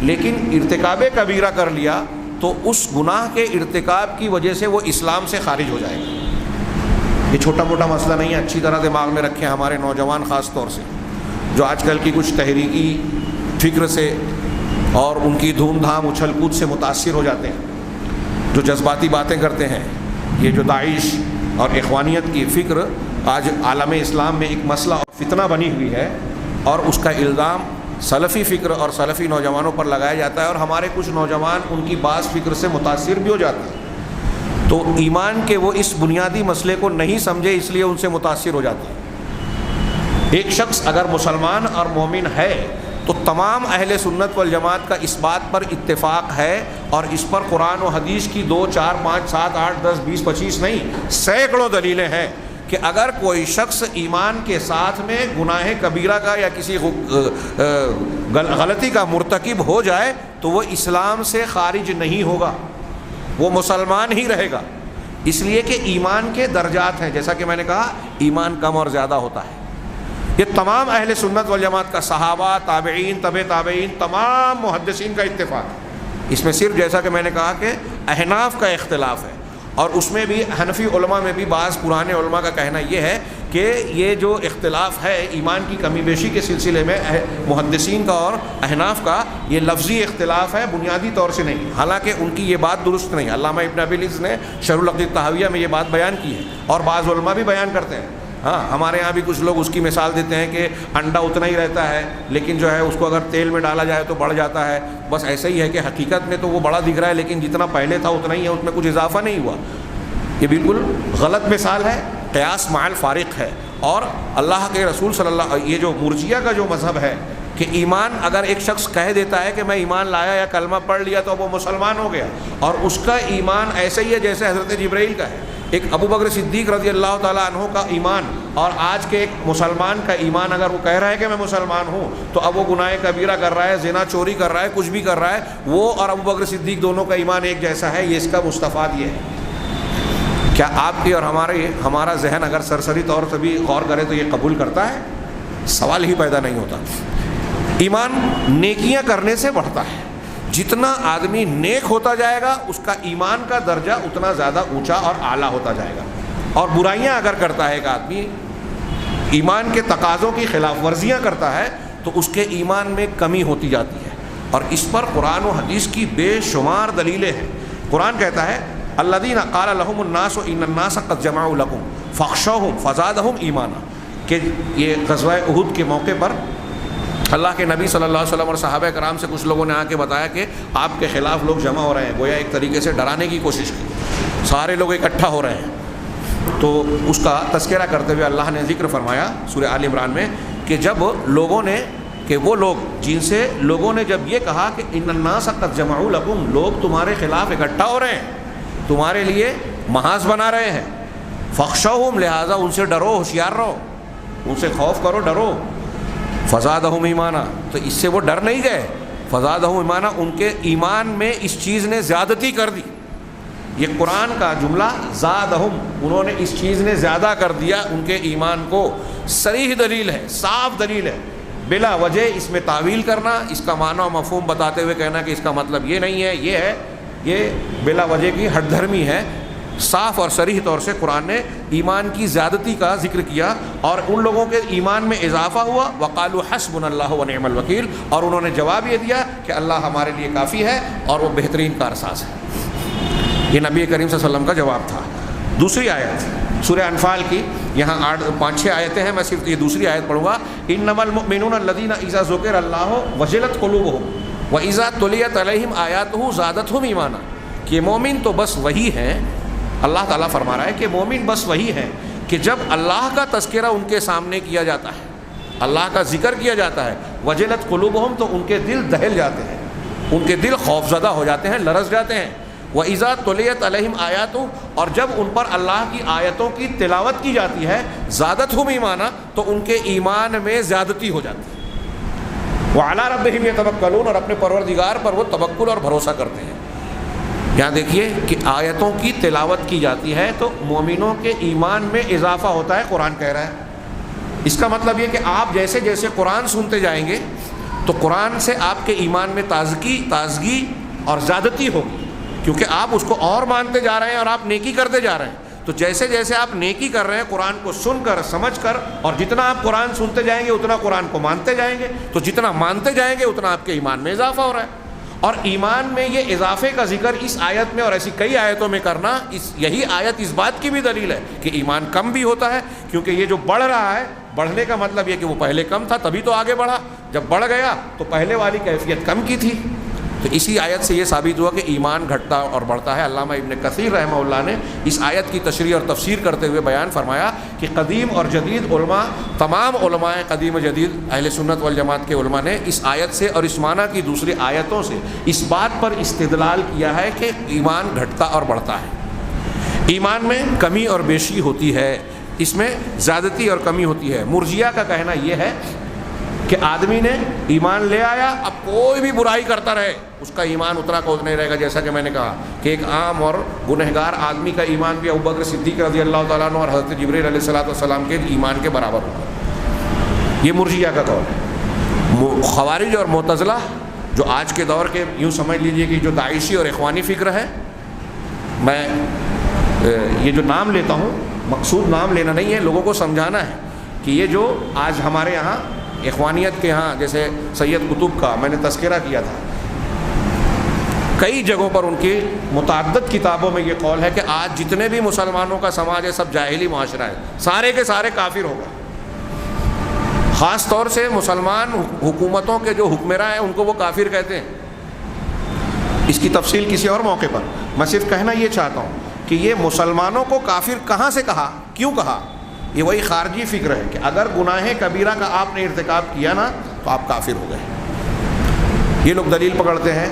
لیکن ارتکاب کبیرہ کر لیا تو اس گناہ کے ارتکاب کی وجہ سے وہ اسلام سے خارج ہو جائے گا۔ یہ چھوٹا موٹا مسئلہ نہیں ہے، اچھی طرح دماغ میں رکھیں ہمارے نوجوان خاص طور سے، جو آج کل کی کچھ تحریکی فکر سے اور ان کی دھوم دھام اچھل کود سے متاثر ہو جاتے ہیں، جو جذباتی باتیں کرتے ہیں۔ یہ جو داعش اور اخوانیت کی فکر آج عالم اسلام میں ایک مسئلہ اور فتنہ بنی ہوئی ہے، اور اس کا الزام سلفی فکر اور سلفی نوجوانوں پر لگایا جاتا ہے، اور ہمارے کچھ نوجوان ان کی بعض فکر سے متاثر بھی ہو جاتے ہیں، تو ایمان کے وہ اس بنیادی مسئلے کو نہیں سمجھے اس لیے ان سے متاثر ہو جاتے ہیں۔ ایک شخص اگر مسلمان اور مومن ہے تو تمام اہل سنت والجماعت کا اس بات پر اتفاق ہے، اور اس پر قرآن و حدیث کی 2 4 5 7 8 10 20 25 نہیں، سینکڑوں دلیلیں ہیں کہ اگر کوئی شخص ایمان کے ساتھ میں گناہ کبیرہ کا یا کسی غلطی کا مرتکب ہو جائے تو وہ اسلام سے خارج نہیں ہوگا، وہ مسلمان ہی رہے گا، اس لیے کہ ایمان کے درجات ہیں، جیسا کہ میں نے کہا ایمان کم اور زیادہ ہوتا ہے۔ یہ تمام اہل سنت والجماعت کا، صحابہ، تابعین، تبع تابعین، تمام محدثین کا اتفاق ہے۔ اس میں صرف جیسا کہ میں نے کہا کہ احناف کا اختلاف ہے، اور اس میں بھی حنفی علماء میں بھی بعض پرانے علماء کا کہنا یہ ہے کہ یہ جو اختلاف ہے ایمان کی کمی بیشی کے سلسلے میں محدثین کا اور احناف کا، یہ لفظی اختلاف ہے، بنیادی طور سے نہیں، حالانکہ ان کی یہ بات درست نہیں۔ علامہ ابن ابی العز نے شرح العقیدہ الطحاویہ میں یہ بات بیان کی ہے، اور بعض علماء بھی بیان کرتے ہیں۔ ہاں، ہمارے یہاں بھی کچھ لوگ اس کی مثال دیتے ہیں کہ انڈا اتنا ہی رہتا ہے، لیکن جو ہے اس کو اگر تیل میں ڈالا جائے تو بڑھ جاتا ہے، بس ایسا ہی ہے کہ حقیقت میں تو وہ بڑا دکھ رہا ہے لیکن جتنا پہلے تھا اتنا ہی ہے، اس میں کچھ اضافہ نہیں ہوا۔ یہ بالکل غلط مثال ہے، قیاس مع الفارق ہے۔ اور اللہ کے رسول صلی اللہ، یہ جو مرجیہ کا جو مذہب ہے کہ ایمان اگر ایک شخص کہہ دیتا ہے کہ میں ایمان لایا یا کلمہ پڑھ لیا تو وہ مسلمان ہو گیا، اور اس کا ایمان ایسا ہی ہے جیسے حضرت جبرائیل کا ہے۔ ایک ابو بکر صدیق رضی اللہ تعالیٰ عنہ کا ایمان اور آج کے ایک مسلمان کا ایمان، اگر وہ کہہ رہا ہے کہ میں مسلمان ہوں تو اب وہ گناہ کبیرہ کر رہا ہے، زنا چوری کر رہا ہے، کچھ بھی کر رہا ہے، وہ اور ابو بکر صدیق دونوں کا ایمان ایک جیسا ہے، یہ اس کا مستفاد یہ ہے۔ کیا آپ کی اور ہمارا ذہن اگر سرسری طور سے بھی غور کرے تو یہ قبول کرتا ہے؟ سوال ہی پیدا نہیں ہوتا۔ ایمان نیکیاں کرنے سے بڑھتا ہے، جتنا آدمی نیک ہوتا جائے گا اس کا ایمان کا درجہ اتنا زیادہ اونچا اور اعلیٰ ہوتا جائے گا. اور برائیاں اگر کرتا ہے ایک آدمی, ایمان کے تقاضوں کی خلاف ورزیاں کرتا ہے, تو اس کے ایمان میں کمی ہوتی جاتی ہے. اور اس پر قرآن و حدیث کی بے شمار دلیلیں ہیں. قرآن کہتا ہے الذین قال لهم الناس ان الناس قد جمعوا لكم فاخشوهم فزادهم ایمانا, کہ یہ غزوہ احد کے موقع پر اللہ کے نبی صلی اللہ علیہ وسلم اور صحابہ کرام سے کچھ لوگوں نے آ کے بتایا کہ آپ کے خلاف لوگ جمع ہو رہے ہیں, گویا ایک طریقے سے ڈرانے کی کوشش کی, سارے لوگ اکٹھا ہو رہے ہیں. تو اس کا تذکرہ کرتے ہوئے اللہ نے ذکر فرمایا سورہ آل عمران میں کہ جب لوگوں نے, کہ وہ لوگ جن سے لوگوں نے جب یہ کہا کہ ان الناس قد جمعوا لکم, لوگ تمہارے خلاف اکٹھا ہو رہے ہیں, تمہارے لیے محاذ بنا رہے ہیں, فخشوہم, لہٰذا ان سے ڈرو, ہوشیار رہو, ان سے خوف کرو, ڈرو. فزادہم ایمانا, تو اس سے وہ ڈر نہیں گئے, فزادہم ایمانا, ان کے ایمان میں اس چیز نے زیادتی کر دی. یہ قرآن کا جملہ زادہم, انہوں نے اس چیز نے زیادہ کر دیا ان کے ایمان کو, صریح دلیل ہے, صاف دلیل ہے. بلا وجہ اس میں تعویل کرنا, اس کا معنی و مفہوم بتاتے ہوئے کہنا کہ اس کا مطلب یہ نہیں ہے, یہ ہے, یہ بلا وجہ کی ہٹ دھرمی ہے. صاف اور صریح طور سے قرآن نے ایمان کی زیادتی کا ذکر کیا اور ان لوگوں کے ایمان میں اضافہ ہوا. وقالوا حسبنا اللہ ونعم الوکیل, اور انہوں نے جواب یہ دیا کہ اللہ ہمارے لیے کافی ہے اور وہ بہترین کارساز ہے. یہ نبی کریم صلی اللہ علیہ وسلم کا جواب تھا. دوسری آیت سورہ انفال کی, یہاں 5-6 آیتیں ہیں, میں صرف یہ دوسری آیت پڑھوں گا. انما المؤمنون الذین اذا ذکر اللہ وجلت قلوبهم واذا تلیت علیہم آیاتہ زادتہم ایمانا, کہ مومن تو بس وہی ہیں, اللہ تعالیٰ فرما رہا ہے کہ مومن بس وہی ہیں کہ جب اللہ کا تذکرہ ان کے سامنے کیا جاتا ہے, اللہ کا ذکر کیا جاتا ہے, وجلت قلوبہم, تو ان کے دل دہل جاتے ہیں, ان کے دل خوفزدہ ہو جاتے ہیں, لرز جاتے ہیں. وَإِذَا تُلِيَتْ عَلَيْهِمْ آیَاتُ, اور جب ان پر اللہ کی آیتوں کی تلاوت کی جاتی ہے, زادتہم ایمانا, تو ان کے ایمان میں زیادتی ہو جاتی ہے. وَعَلَىٰ رَبِّهِمْ يَتَوَكَّلُونَ, اور اپنے پروردگار پر وہ توکل اور بھروسہ کرتے ہیں. یہاں دیکھیے کہ آیتوں کی تلاوت کی جاتی ہے تو مومنوں کے ایمان میں اضافہ ہوتا ہے, قرآن کہہ رہا ہے. اس کا مطلب یہ کہ آپ جیسے جیسے قرآن سنتے جائیں گے تو قرآن سے آپ کے ایمان میں تازگی اور زیادتی ہوگی, کیونکہ آپ اس کو اور مانتے جا رہے ہیں اور آپ نیکی کرتے جا رہے ہیں. تو جیسے جیسے آپ نیکی کر رہے ہیں قرآن کو سن کر, سمجھ کر, اور جتنا آپ قرآن سنتے جائیں گے اتنا قرآن کو مانتے جائیں گے, تو جتنا مانتے جائیں گے اتنا آپ کے ایمان میں اضافہ ہو رہا ہے. اور ایمان میں یہ اضافے کا ذکر اس آیت میں اور ایسی کئی آیتوں میں کرنا, یہی آیت اس بات کی بھی دلیل ہے کہ ایمان کم بھی ہوتا ہے, کیونکہ یہ جو بڑھ رہا ہے, بڑھنے کا مطلب یہ کہ وہ پہلے کم تھا تبھی تو آگے بڑھا, جب بڑھ گیا تو پہلے والی کیفیت کم کی تھی. تو اسی آیت سے یہ ثابت ہوا کہ ایمان گھٹتا اور بڑھتا ہے. علامہ ابن کثیر رحمہ اللہ نے اس آیت کی تشریح اور تفسیر کرتے ہوئے بیان فرمایا کہ قدیم اور جدید علماء, تمام علماء قدیم و جدید اہل سنت والجماعت کے علماء نے اس آیت سے اور اس معنی کی دوسری آیتوں سے اس بات پر استدلال کیا ہے کہ ایمان گھٹتا اور بڑھتا ہے. ایمان میں کمی اور بیشی ہوتی ہے, اس میں زیادتی اور کمی ہوتی ہے. مرجیہ کا کہنا یہ ہے کہ آدمی نے ایمان لے آیا, اب کوئی بھی برائی کرتا رہے اس کا ایمان اتنا کوز نہیں رہے گا. جیسا کہ میں نے کہا کہ ایک عام اور گنہگار آدمی کا ایمان بھی ابوبکر صدیق رضی اللہ تعالیٰ عنہ اور حضرت جبریل علیہ الصلوۃ والسلام کے ایمان کے برابر ہوگا. یہ مرجیہ کا قول ہے. خوارج اور معتزلہ جو آج کے دور کے, یوں سمجھ لیجئے کہ جو داعشی اور اخوانی فکر ہے, میں یہ جو نام لیتا ہوں مقصود نام لینا نہیں ہے, لوگوں کو سمجھانا ہے کہ یہ جو آج ہمارے یہاں اخوانیت کے ہاں, جیسے سید قطب کا میں نے تذکرہ کیا تھا, کئی جگہوں پر ان کی متعدد کتابوں میں یہ قول ہے کہ آج جتنے بھی مسلمانوں کا سماج ہے سب جاہلی معاشرہ ہے, سارے کے سارے کافر ہوگا. خاص طور سے مسلمان حکومتوں کے جو حکمراں ہیں ان کو وہ کافر کہتے ہیں. اس کی تفصیل کسی اور موقع پر. میں صرف کہنا یہ چاہتا ہوں کہ یہ مسلمانوں کو کافر کہاں سے کہا, کیوں کہا, یہ وہی خارجی فکر ہے کہ اگر گناہ کبیرہ کا آپ نے ارتکاب کیا نا تو آپ کافر ہو گئے. یہ لوگ دلیل پکڑتے ہیں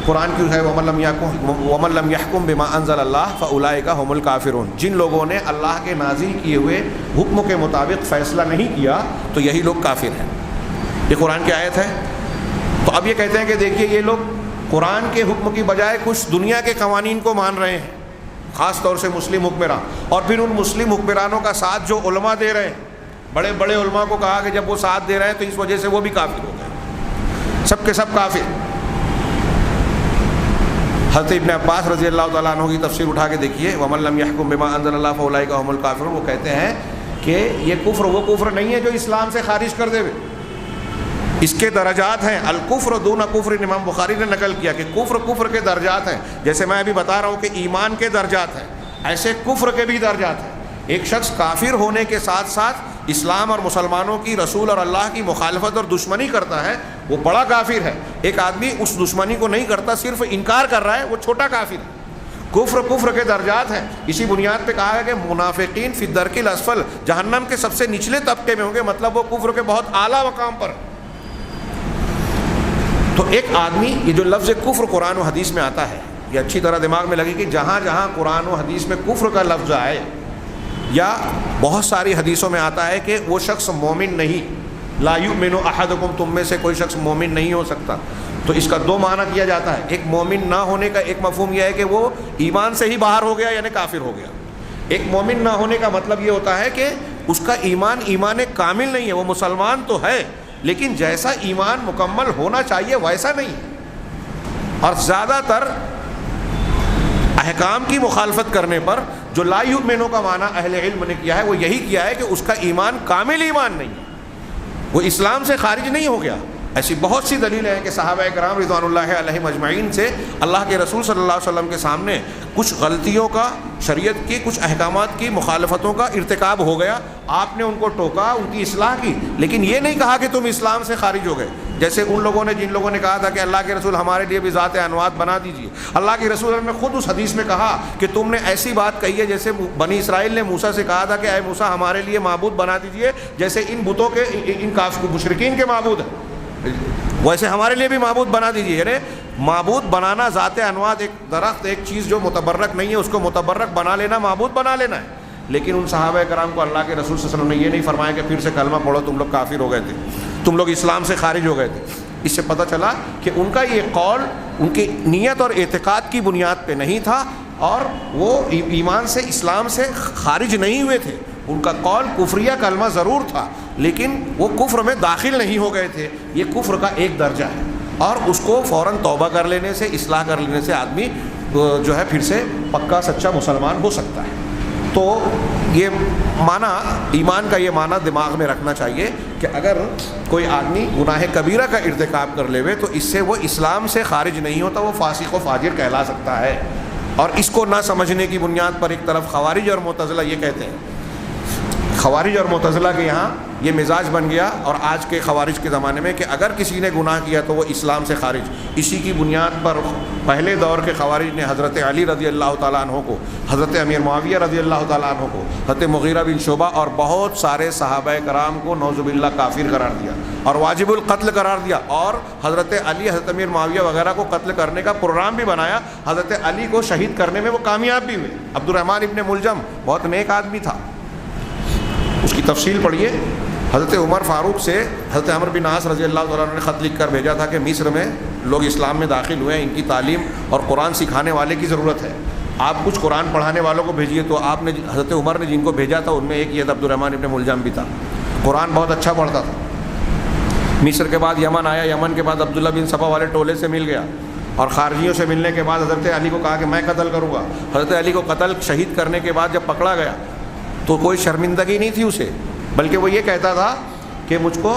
قرآن کی ہے وَمَن لَّمْ يَحْكُمْ بِمَا أَنزَلَ اللَّهُ فَأُولَٰئِكَ هُمُ الْكَافِرُونَ. جن لوگوں نے اللہ کے نازل کیے ہوئے حکم کے مطابق فیصلہ نہیں کیا تو یہی لوگ کافر ہیں. یہ قرآن کی آیت ہے. تو اب یہ کہتے ہیں کہ دیکھیے یہ لوگ قرآن کے حکم کی بجائے کچھ دنیا کے قوانین کو مان رہے ہیں, خاص طور سے مسلم حکمراں, اور پھر ان مسلم حکمرانوں کا ساتھ جو علماء دے رہے ہیں, بڑے بڑے علماء کو کہا کہ جب وہ ساتھ دے رہے ہیں تو اس وجہ سے وہ بھی کافر ہو گئے, سب کے سب کافر. حضرت ابن عباس رضی اللہ تعالیٰ عنہ کی تفسیر اٹھا کے دیکھیے، وَمَن لَّمْ يَحْكُم بِمَا أَنزَلَ اللَّهُ فَأُولَٰئِكَ هُمُ الْكَافِرُونَ. وہ کہتے ہیں کہ یہ کفر وہ کفر نہیں ہے جو اسلام سے خارج کر دے، اس کے درجات ہیں. الکفر دون کفر، امام بخاری نے نقل کیا کہ کفر کے درجات ہیں. جیسے میں ابھی بتا رہا ہوں کہ ایمان کے درجات ہیں، ایسے کفر کے بھی درجات ہیں. ایک شخص کافر ہونے کے ساتھ ساتھ اسلام اور مسلمانوں کی، رسول اور اللہ کی مخالفت اور دشمنی کرتا ہے، وہ بڑا کافر ہے. ایک آدمی اس دشمنی کو نہیں کرتا، صرف انکار کر رہا ہے، وہ چھوٹا کافر ہے. کفر کے درجات ہیں. اسی بنیاد پہ کہا ہے کہ منافقین فی الدرک الاسفل، جہنم کے سب سے نچلے طبقے میں ہوں گے، مطلب وہ کفر کے بہت اعلیٰ مقام پر. تو ایک آدمی، یہ جو لفظ کفر قرآن و حدیث میں آتا ہے، یہ اچھی طرح دماغ میں لگے کہ جہاں جہاں قرآن و حدیث میں کفر کا لفظ آئے، یا بہت ساری حدیثوں میں آتا ہے کہ وہ شخص مومن نہیں، لا یؤمن احدکم، تم میں سے کوئی شخص مومن نہیں ہو سکتا، تو اس کا دو معنی کیا جاتا ہے. ایک مومن نہ ہونے کا ایک مفہوم یہ ہے کہ وہ ایمان سے ہی باہر ہو گیا، یعنی کافر ہو گیا. ایک مومن نہ ہونے کا مطلب یہ ہوتا ہے کہ اس کا ایمان کامل نہیں ہے، وہ مسلمان تو ہے لیکن جیسا ایمان مکمل ہونا چاہیے ویسا نہیں. اور زیادہ تر احکام کی مخالفت کرنے پر جو لا یؤمنو کا معنی اہل علم نے کیا ہے، وہ یہی کیا ہے کہ اس کا ایمان کامل ایمان نہیں ہے، وہ اسلام سے خارج نہیں ہو گیا. ایسی بہت سی دلیلیں ہیں کہ صحابہ کرام رضوان اللہ علیہم اجمعین سے اللہ کے رسول صلی اللہ علیہ وسلم کے سامنے کچھ غلطیوں کا، شریعت کی کچھ احکامات کی مخالفتوں کا ارتکاب ہو گیا. آپ نے ان کو ٹوکا، ان کی اصلاح کی، لیکن یہ نہیں کہا کہ تم اسلام سے خارج ہو گئے. جیسے ان لوگوں نے، جن لوگوں نے کہا تھا کہ اللہ کے رسول ہمارے لیے بھی ذات انوات بنا دیجیے. اللہ کے رسول نے خود اس حدیث میں کہا کہ تم نے ایسی بات کہی ہے جیسے بنی اسرائیل نے موسیٰ سے کہا تھا کہ اے موسیٰ ہمارے لیے معبود بنا دیجیے، جیسے ان بتوں کے، ان مشرکین کے معبود ہیں، ویسے ہمارے لیے بھی معبود بنا دیجیے. یعنی معبود بنانا ذات انوات، ایک درخت، ایک چیز جو متبرک نہیں ہے اس کو متبرک بنا لینا، معبود بنا لینا ہے. لیکن ان صحابہ کرام کو اللہ کے رسول صلی اللہ علیہ وسلم نے یہ نہیں فرمایا کہ پھر سے کلمہ پڑھو، تم لوگ کافر ہو گئے تھے، تم لوگ اسلام سے خارج ہو گئے تھے. اس سے پتہ چلا کہ ان کا یہ قول ان کی نیت اور اعتقاد کی بنیاد پہ نہیں تھا، اور وہ ایمان سے، اسلام سے خارج نہیں ہوئے تھے. ان کا قول کفریہ کلمہ ضرور تھا لیکن وہ کفر میں داخل نہیں ہو گئے تھے. یہ کفر کا ایک درجہ ہے، اور اس کو فوراً توبہ کر لینے سے، اصلاح کر لینے سے آدمی جو ہے پھر سے پکا سچا مسلمان ہو سکتا ہے. تو یہ معنی، ایمان کا یہ معنی دماغ میں رکھنا چاہیے کہ اگر کوئی آدمی گناہ کبیرہ کا ارتکاب کر لے تو اس سے وہ اسلام سے خارج نہیں ہوتا، وہ فاسق و فاجر کہلا سکتا ہے. اور اس کو نہ سمجھنے کی بنیاد پر ایک طرف خوارج اور معتزلہ یہ کہتے ہیں، خوارج اور معتزلہ کے یہاں یہ مزاج بن گیا، اور آج کے خوارج کے زمانے میں، کہ اگر کسی نے گناہ کیا تو وہ اسلام سے خارج. اسی کی بنیاد پر پہلے دور کے خوارج نے حضرت علی رضی اللہ تعالیٰ عنہ کو، حضرت امیر معاویہ رضی اللہ تعالیٰ عنہ کو، حضرت مغیرہ بن شعبہ اور بہت سارے صحابہ کرام کو نعوذ باللہ کافر قرار دیا اور واجب القتل قرار دیا، اور حضرت علی، حضرت امیر معاویہ وغیرہ کو قتل کرنے کا پروگرام بھی بنایا. حضرت علی کو شہید کرنے میں وہ کامیاب بھی ہوئے. عبد الرحمن ابن ملجم بہت نیک آدمی تھا، اس کی تفصیل پڑھیے. حضرت عمر فاروق سے حضرت عمرو بن عاص رضی اللہ تعالیٰ عنہ نے خط لکھ کر بھیجا تھا کہ مصر میں لوگ اسلام میں داخل ہوئے ہیں، ان کی تعلیم اور قرآن سکھانے والے کی ضرورت ہے، آپ کچھ قرآن پڑھانے والوں کو بھیجیے. تو آپ نے، حضرت عمر نے جن کو بھیجا تھا ان میں ایک یہ عبد الرحمن ابن ملجم بھی تھا، قرآن بہت اچھا پڑھتا تھا. مصر کے بعد یمن آیا، یمن کے بعد عبداللہ بن سبا والے ٹولے سے مل گیا، اور خارجیوں سے ملنے کے بعد حضرت علی کو کہا کہ میں قتل کروں گا. حضرت علی کو قتل، شہید کرنے کے بعد جب پکڑا گیا تو کوئی شرمندگی نہیں تھی اسے، بلکہ وہ یہ کہتا تھا کہ مجھ کو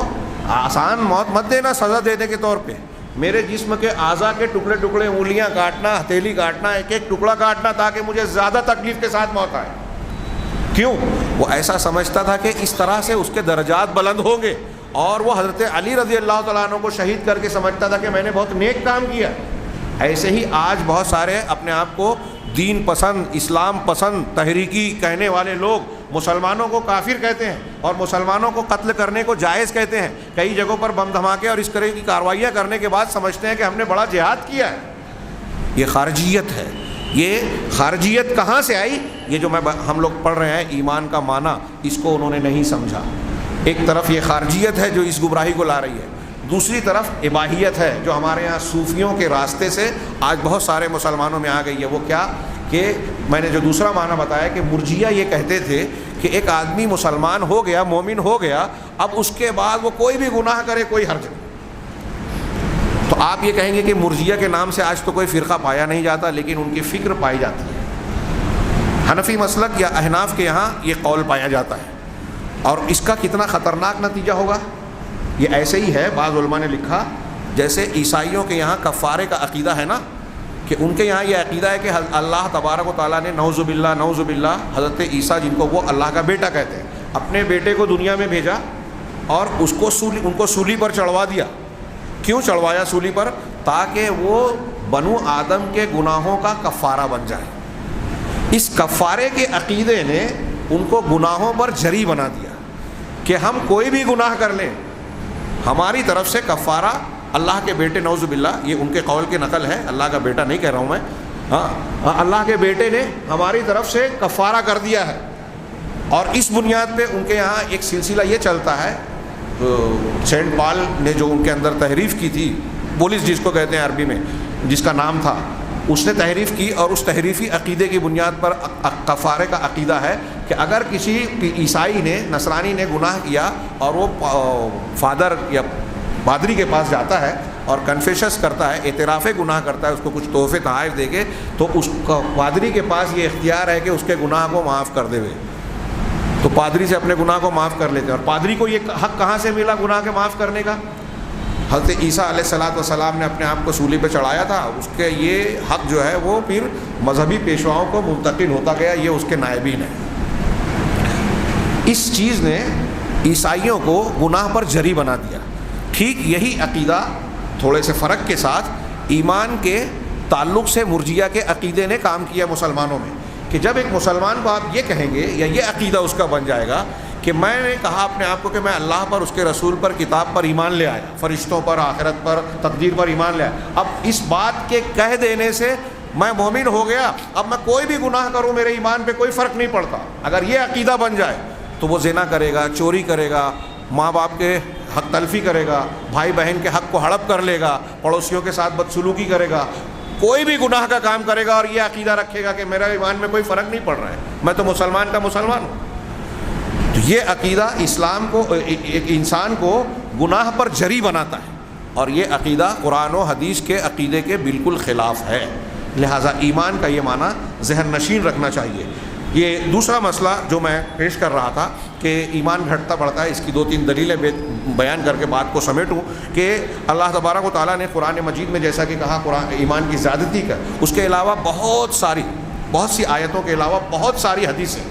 آسان موت مت دینا سزا دینے کے طور پہ، میرے جسم کے اعضاء کے ٹکڑے ٹکڑے، انگلیاں کاٹنا، ہتھیلی کاٹنا، ایک ایک ٹکڑا کاٹنا تاکہ مجھے زیادہ تکلیف کے ساتھ موت آئے. کیوں؟ وہ ایسا سمجھتا تھا کہ اس طرح سے اس کے درجات بلند ہوں گے، اور وہ حضرت علی رضی اللہ تعالیٰ عنہ کو شہید کر کے سمجھتا تھا کہ میں نے بہت نیک کام کیا. ایسے ہی آج بہت سارے اپنے آپ کو دین پسند، اسلام پسند، تحریکی کہنے والے لوگ مسلمانوں کو کافر کہتے ہیں اور مسلمانوں کو قتل کرنے کو جائز کہتے ہیں. کئی جگہوں پر بم دھماکے اور اس طرح کی کارروائیاں کرنے کے بعد سمجھتے ہیں کہ ہم نے بڑا جہاد کیا ہے. یہ خارجیت ہے. یہ خارجیت کہاں سے آئی؟ یہ جو ہم لوگ پڑھ رہے ہیں ایمان کا معنی، اس کو انہوں نے نہیں سمجھا. ایک طرف یہ خارجیت ہے جو اس گمراہی کو لا رہی ہے، دوسری طرف اباحیت ہے جو ہمارے یہاں صوفیوں کے راستے سے آج بہت سارے مسلمانوں میں آ گئی ہے. وہ کیا کہ میں نے جو دوسرا معنی بتایا کہ مرجیہ یہ کہتے تھے کہ ایک آدمی مسلمان ہو گیا، مومن ہو گیا، اب اس کے بعد وہ کوئی بھی گناہ کرے کوئی حرج نہیں. تو آپ یہ کہیں گے کہ مرجیہ کے نام سے آج تو کوئی فرقہ پایا نہیں جاتا، لیکن ان کی فکر پائی جاتی ہے۔ حنفی مسلک یا احناف کے یہاں یہ قول پایا جاتا ہے، اور اس کا کتنا خطرناک نتیجہ ہوگا یہ ایسے ہی ہے۔ بعض علماء نے لکھا جیسے عیسائیوں کے یہاں کفارے کا عقیدہ ہے نا، کہ ان کے یہاں یہ عقیدہ ہے کہ اللہ تبارک و تعالیٰ نے نعوذ باللہ حضرت عیسیٰ، جن کو وہ اللہ کا بیٹا کہتے ہیں، اپنے بیٹے کو دنیا میں بھیجا اور ان کو سولی پر چڑھوا دیا۔ کیوں چڑھوایا سولی پر؟ تاکہ وہ بنو آدم کے گناہوں کا کفارہ بن جائے۔ اس کفارے کے عقیدے نے ان کو گناہوں پر جری بنا دیا کہ ہم کوئی بھی گناہ کر لیں، ہماری طرف سے کفارہ اللہ کے بیٹے، نعوذ باللہ یہ ان کے قول کی نقل ہے، اللہ کا بیٹا نہیں کہہ رہا ہوں میں، ہاں اللہ کے بیٹے نے ہماری طرف سے کفارہ کر دیا ہے۔ اور اس بنیاد پہ ان کے یہاں ایک سلسلہ یہ چلتا ہے، سینٹ پال نے جو ان کے اندر تحریف کی تھی، پولیس جس کو کہتے ہیں عربی میں، جس کا نام تھا، اس نے تحریف کی، اور اس تحریفی عقیدے کی بنیاد پر کفارے کا عقیدہ ہے کہ اگر کسی عیسائی نے، نصرانی نے گناہ کیا اور وہ فادر یا پادری کے پاس جاتا ہے اور کنفیشس کرتا ہے، اعتراف گناہ کرتا ہے، اس کو کچھ تحفے تحائف دے کے، تو اس پادری کے پاس یہ اختیار ہے کہ اس کے گناہ کو معاف کر دے ہوئے، تو پادری سے اپنے گناہ کو معاف کر لیتے ہیں۔ اور پادری کو یہ حق کہاں سے ملا گناہ کے معاف کرنے کا؟ حضرت عیسیٰ علیہ السلام نے اپنے آپ کو سولی پہ چڑھایا تھا، اس کے یہ حق جو ہے وہ پھر مذہبی پیشواؤں کو منتقل ہوتا گیا، یہ اس کے نائبین ہیں۔ اس چیز نے عیسائیوں کو گناہ پر جری بنا دیا۔ ٹھیک یہی عقیدہ تھوڑے سے فرق کے ساتھ ایمان کے تعلق سے مرجیہ کے عقیدے نے کام کیا مسلمانوں میں، کہ جب ایک مسلمان کو آپ یہ کہیں گے یا یہ عقیدہ اس کا بن جائے گا کہ میں نے کہا اپنے آپ کو کہ میں اللہ پر، اس کے رسول پر، کتاب پر ایمان لے آیا، فرشتوں پر، آخرت پر، تقدیر پر ایمان لے آیا، اب اس بات کے کہہ دینے سے میں مومن ہو گیا، اب میں کوئی بھی گناہ کروں میرے ایمان پہ کوئی فرق نہیں پڑتا۔ اگر یہ عقیدہ بن جائے تو وہ زنا کرے گا، چوری کرے گا، ماں باپ کے حق تلفی کرے گا، بھائی بہن کے حق کو ہڑپ کر لے گا، پڑوسیوں کے ساتھ بدسلوکی کرے گا، کوئی بھی گناہ کا کام کرے گا اور یہ عقیدہ رکھے گا کہ میرا ایمان میں کوئی فرق نہیں پڑ رہا ہے، میں تو مسلمان کا مسلمان ہوں۔ تو یہ عقیدہ اسلام کو، ایک انسان کو گناہ پر جری بناتا ہے، اور یہ عقیدہ قرآن و حدیث کے عقیدے کے بالکل خلاف ہے۔ لہٰذا ایمان کا یہ معنی ذہن نشین رکھنا چاہیے۔ یہ دوسرا مسئلہ جو میں پیش کر رہا تھا کہ ایمان گھٹتا بڑھتا ہے، اس کی 2-3 دلیلیں بیان کر کے بات کو سمیٹوں کہ اللہ تبارک و تعالیٰ نے قرآن مجید میں جیسا کہ کہا قرآن ایمان کی زیادتی کا، اس کے علاوہ بہت سی آیتوں کے علاوہ بہت ساری حدیثیں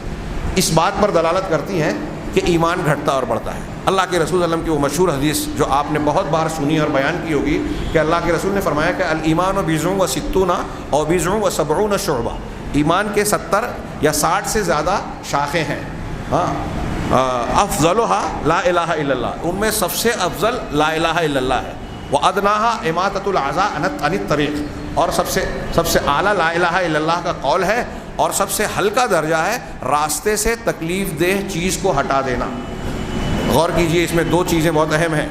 اس بات پر دلالت کرتی ہیں کہ ایمان گھٹتا اور بڑھتا ہے۔ اللہ کے رسول صلی اللہ علیہ وسلم کی وہ مشہور حدیث جو آپ نے بہت بار سنی اور بیان کی ہوگی کہ اللہ کے رسول نے فرمایا کہ الایمان بضع و ستون او بضع و سبعون شعبہ، ایمان کے 70 یا 60 سے زیادہ شاخیں ہیں، افضلها لا الہ الا اللہ، ان میں سب سے افضل لا الہ الا اللہ ہے، وادناها اماطۃ الاذى عن الطریق، اور سب سے اعلیٰ لا الہ الا اللہ کا قول ہے، اور سب سے ہلکا درجہ ہے راستے سے تکلیف دہ چیز کو ہٹا دینا۔ غور کیجئے، اس میں 2 چیزیں بہت اہم ہیں۔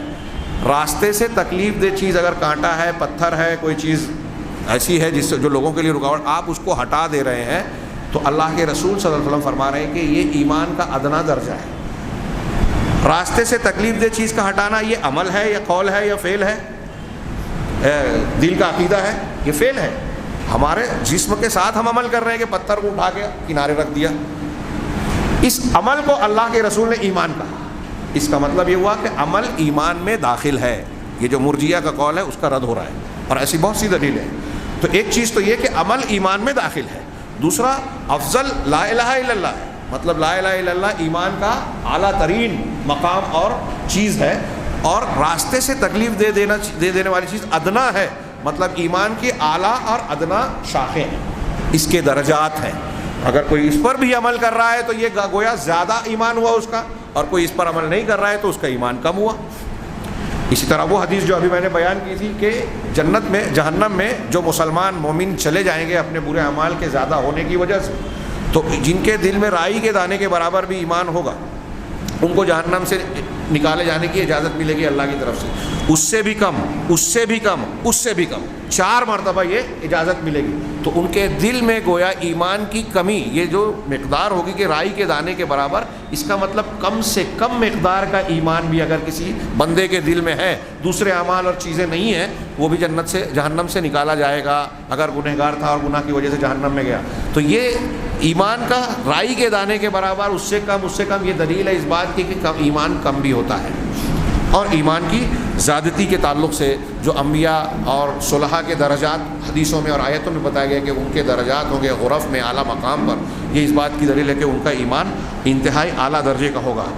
راستے سے تکلیف دہ چیز اگر کانٹا ہے، پتھر ہے، کوئی چیز ایسی ہے جس سے جو لوگوں کے لیے رکاوٹ، آپ اس کو ہٹا دے رہے ہیں، تو اللہ کے رسول صلی اللہ علیہ وسلم فرما رہے ہیں کہ یہ ایمان کا ادنا درجہ ہے۔ راستے سے تکلیف دہ چیز کا ہٹانا یہ عمل ہے یا قول ہے یا فعل ہے؟ دل کا عقیدہ ہے، یہ فعل ہے۔ ہمارے جسم کے ساتھ ہم عمل کر رہے ہیں کہ پتھر کو اٹھا کے کنارے رکھ دیا، اس عمل کو اللہ کے رسول نے ایمان کہا۔ اس کا مطلب یہ ہوا کہ عمل ایمان میں داخل ہے۔ یہ جو مرجیہ کا قول ہے اس کا رد ہو رہا ہے، اور ایسی بہت سی دلیلیں ہیں۔ تو ایک چیز تو یہ کہ عمل ایمان میں داخل ہے، دوسرا افضل لا الہ الا اللہ ہے، مطلب لا الہ الا اللہ ایمان کا اعلیٰ ترین مقام اور چیز ہے، اور راستے سے تکلیف دے دینے والی چیز ادنا ہے، مطلب ایمان کی اعلیٰ اور ادنا شاخیں ہیں، اس کے درجات ہیں۔ اگر کوئی اس پر بھی عمل کر رہا ہے تو یہ گویا زیادہ ایمان ہوا اس کا، اور کوئی اس پر عمل نہیں کر رہا ہے تو اس کا ایمان کم ہوا۔ اسی طرح وہ حدیث جو ابھی میں نے بیان کی تھی کہ جنت میں، جہنم میں جو مسلمان مومن چلے جائیں گے اپنے برے اعمال کے زیادہ ہونے کی وجہ سے، تو جن کے دل میں رائی کے دانے کے برابر بھی ایمان ہوگا، ان کو جہنم سے نکالے جانے کی اجازت ملے گی اللہ کی طرف سے، اس سے بھی کم، اس سے بھی کم، اس سے بھی کم، 4 مرتبہ یہ اجازت ملے گی۔ تو ان کے دل میں گویا ایمان کی کمی، یہ جو مقدار ہوگی کہ رائی کے دانے کے برابر، اس کا مطلب کم سے کم مقدار کا ایمان بھی اگر کسی بندے کے دل میں ہے، دوسرے اعمال اور چیزیں نہیں ہیں، وہ بھی جہنم سے نکالا جائے گا اگر گنہگار تھا اور گناہ کی وجہ سے جہنم میں گیا. تو یہ ایمان کا رائی کے دانے کے برابر، اس سے کم یہ دلیل ہے اس بات کی کہ ایمان کم بھی ہوتا ہے. اور ایمان کی زیادتی کے تعلق سے جو انبیاء اور صلحاء کے درجات حدیثوں میں اور آیتوں میں بتایا گیا کہ ان کے درجات ہوں گے غرف میں اعلیٰ مقام پر، یہ اس بات کی دلیل ہے کہ ان کا ایمان انتہائی اعلیٰ درجے کا ہوگا.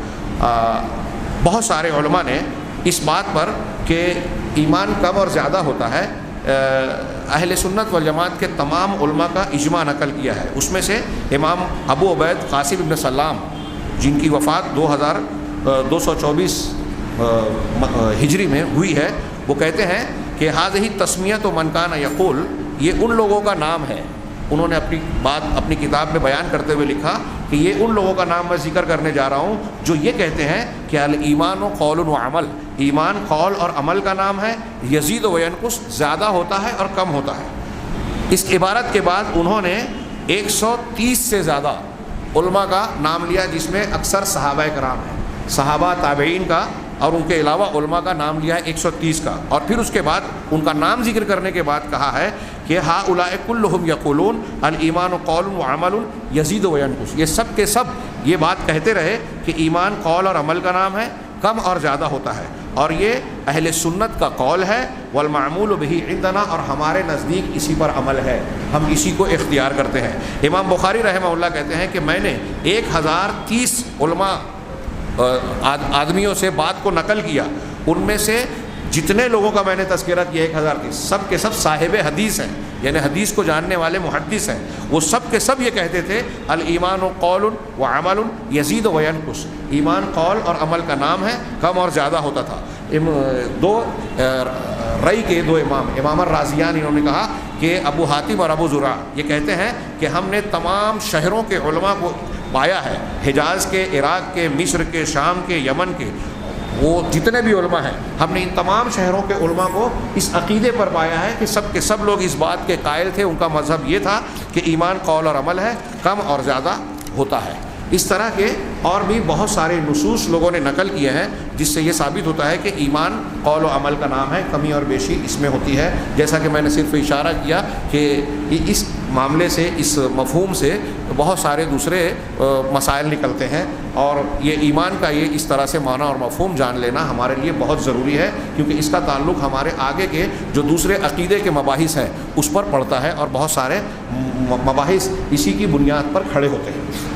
بہت سارے علماء نے اس بات پر کہ ایمان کم اور زیادہ ہوتا ہے اہل سنت والجماعت کے تمام علماء کا اجماع نقل کیا ہے. اس میں سے امام ابو عبید قاسم ابن سلام جن کی وفات 2224 ہجری میں ہوئی ہے، وہ کہتے ہیں کہ ہذہ تسمیۃ من کان یقول، یہ ان لوگوں کا نام ہے. انہوں نے اپنی بات اپنی کتاب میں بیان کرتے ہوئے لکھا کہ یہ ان لوگوں کا نام میں ذکر کرنے جا رہا ہوں جو یہ کہتے ہیں کہ الایمان قول و عمل، ایمان قول اور عمل کا نام ہے، یزید و ینقص، زیادہ ہوتا ہے اور کم ہوتا ہے. اس عبارت کے بعد انہوں نے 130 سے زیادہ علماء کا نام لیا جس میں اکثر صحابہ کرام ہیں، صحابہ تابعین کا اور ان کے علاوہ علماء کا نام لیا ہے 130 کا. اور پھر اس کے بعد ان کا نام ذکر کرنے کے بعد کہا ہے کہ ہؤلاء کلھم یقولون الایمان قول و عمل یزید و ینقص، یہ سب کے سب یہ بات کہتے رہے کہ ایمان قول اور عمل کا نام ہے، کم اور زیادہ ہوتا ہے. اور یہ اہل سنت کا قول ہے، والمعمول بہ عندنا، اور ہمارے نزدیک اسی پر عمل ہے، ہم اسی کو اختیار کرتے ہیں. امام بخاری رحمہ اللہ کہتے ہیں کہ میں نے 1030 علماء آدمیوں سے بات کو نقل کیا، ان میں سے جتنے لوگوں کا میں نے تذکرہ کیا 1030 سب کے سب صاحب حدیث ہیں، یعنی حدیث کو جاننے والے محدث ہیں. وہ سب کے سب یہ کہتے تھے الایمان قول و عمل یزید و ینقص، ایمان قول اور عمل کا نام ہے، کم اور زیادہ ہوتا تھا. دو رئی کے دو امام الرازیان انہوں نے کہا کہ ابو حاتم اور ابو زرع یہ کہتے ہیں کہ ہم نے تمام شہروں کے علماء کو پایا ہے، حجاز کے، عراق کے، مصر کے، شام کے، یمن کے، وہ جتنے بھی علماء ہیں ہم نے ان تمام شہروں کے علماء کو اس عقیدے پر پایا ہے کہ سب کے سب لوگ اس بات کے قائل تھے، ان کا مذہب یہ تھا کہ ایمان قول اور عمل ہے، کم اور زیادہ ہوتا ہے. اس طرح کے اور بھی بہت سارے نصوص لوگوں نے نقل کیے ہیں جس سے یہ ثابت ہوتا ہے کہ ایمان قول و عمل کا نام ہے، کمی اور بیشی اس میں ہوتی ہے. جیسا کہ میں نے صرف اشارہ کیا کہ اس معاملے سے، اس مفہوم سے بہت سارے دوسرے مسائل نکلتے ہیں، اور یہ ایمان کا یہ اس طرح سے معنی اور مفہوم جان لینا ہمارے لیے بہت ضروری ہے، کیونکہ اس کا تعلق ہمارے آگے کے جو دوسرے عقیدے کے مباحث ہیں اس پر پڑتا ہے، اور بہت سارے مباحث اسی کی بنیاد پر کھڑے ہوتے ہیں.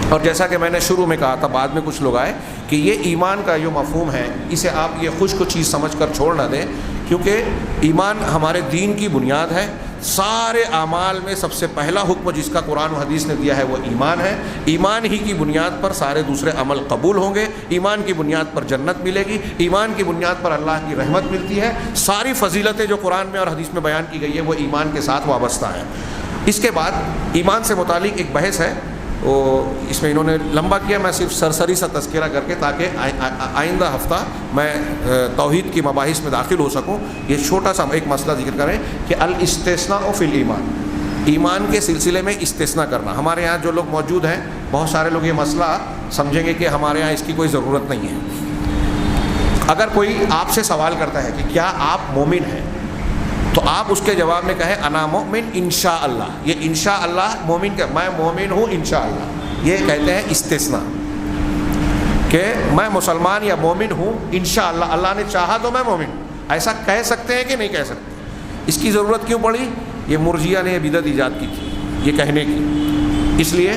اور جیسا کہ میں نے شروع میں کہا تھا، بعد میں کچھ لوگ آئے کہ یہ ایمان کا جو مفہوم ہے اسے آپ یہ خشک چیز سمجھ کر چھوڑ نہ دیں، کیونکہ ایمان ہمارے دین کی بنیاد ہے. سارے اعمال میں سب سے پہلا حکم جس کا قرآن و حدیث نے دیا ہے وہ ایمان ہے. ایمان ہی کی بنیاد پر سارے دوسرے عمل قبول ہوں گے، ایمان کی بنیاد پر جنت ملے گی، ایمان کی بنیاد پر اللہ کی رحمت ملتی ہے. ساری فضیلتیں جو قرآن میں اور حدیث میں بیان کی گئی ہے وہ ایمان کے ساتھ وابستہ ہیں. اس کے بعد ایمان سے متعلق ایک بحث ہے، اس میں انہوں نے لمبا کیا، میں صرف سرسری سا تذکرہ کر کے تاکہ آئندہ ہفتہ میں توحید کی مباحث میں داخل ہو سکوں. یہ چھوٹا سا ایک مسئلہ ذکر کریں کہ الاستثناء فی الایمان، ایمان کے سلسلے میں استثناء کرنا. ہمارے یہاں جو لوگ موجود ہیں بہت سارے لوگ یہ مسئلہ سمجھیں گے کہ ہمارے یہاں اس کی کوئی ضرورت نہیں ہے. اگر کوئی آپ سے سوال کرتا ہے کہ کیا آپ مومن ہیں، تو آپ اس کے جواب میں کہیں انا مومن انشاءاللہ. یہ انشاءاللہ مومن کا میں مومن ہوں انشاءاللہ، یہ کہتے ہیں استثناء، کہ میں مسلمان یا مومن ہوں انشاءاللہ، اللہ نے چاہا تو میں مومن ہوں. ایسا کہہ سکتے ہیں کہ نہیں کہہ سکتے؟ اس کی ضرورت کیوں پڑی؟ یہ مرجیہ نے یہ بدعت ایجاد کی تھی یہ کہنے کی. اس لیے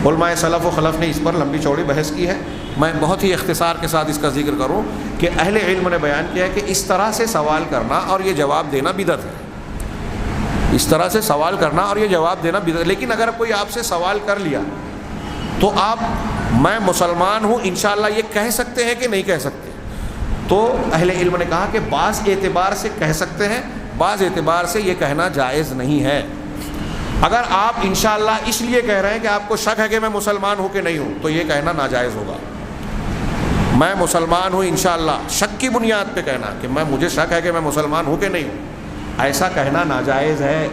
علماء سلف و خلف نے اس پر لمبی چوڑی بحث کی ہے. میں بہت ہی اختصار کے ساتھ اس کا ذکر کروں کہ اہل علم نے بیان کیا ہے کہ اس طرح سے سوال کرنا اور یہ جواب دینا بدعت ہے. اس طرح سے سوال کرنا اور یہ جواب دینا بدعت. لیکن اگر کوئی آپ سے سوال کر لیا تو آپ میں مسلمان ہوں انشاءاللہ یہ کہہ سکتے ہیں کہ نہیں کہہ سکتے؟ تو اہل علم نے کہا کہ بعض اعتبار سے کہہ سکتے ہیں، بعض اعتبار سے یہ کہنا جائز نہیں ہے. اگر آپ انشاءاللہ اس لیے کہہ رہے ہیں کہ آپ کو شک ہے کہ میں مسلمان ہوں کہ نہیں ہوں تو یہ کہنا ناجائز ہوگا. میں مسلمان ہوں انشاءاللہ، شک کی بنیاد پہ کہنا کہ مجھے شک ہے کہ میں مسلمان ہوں کہ نہیں ہوں، ایسا کہنا ناجائز ہے.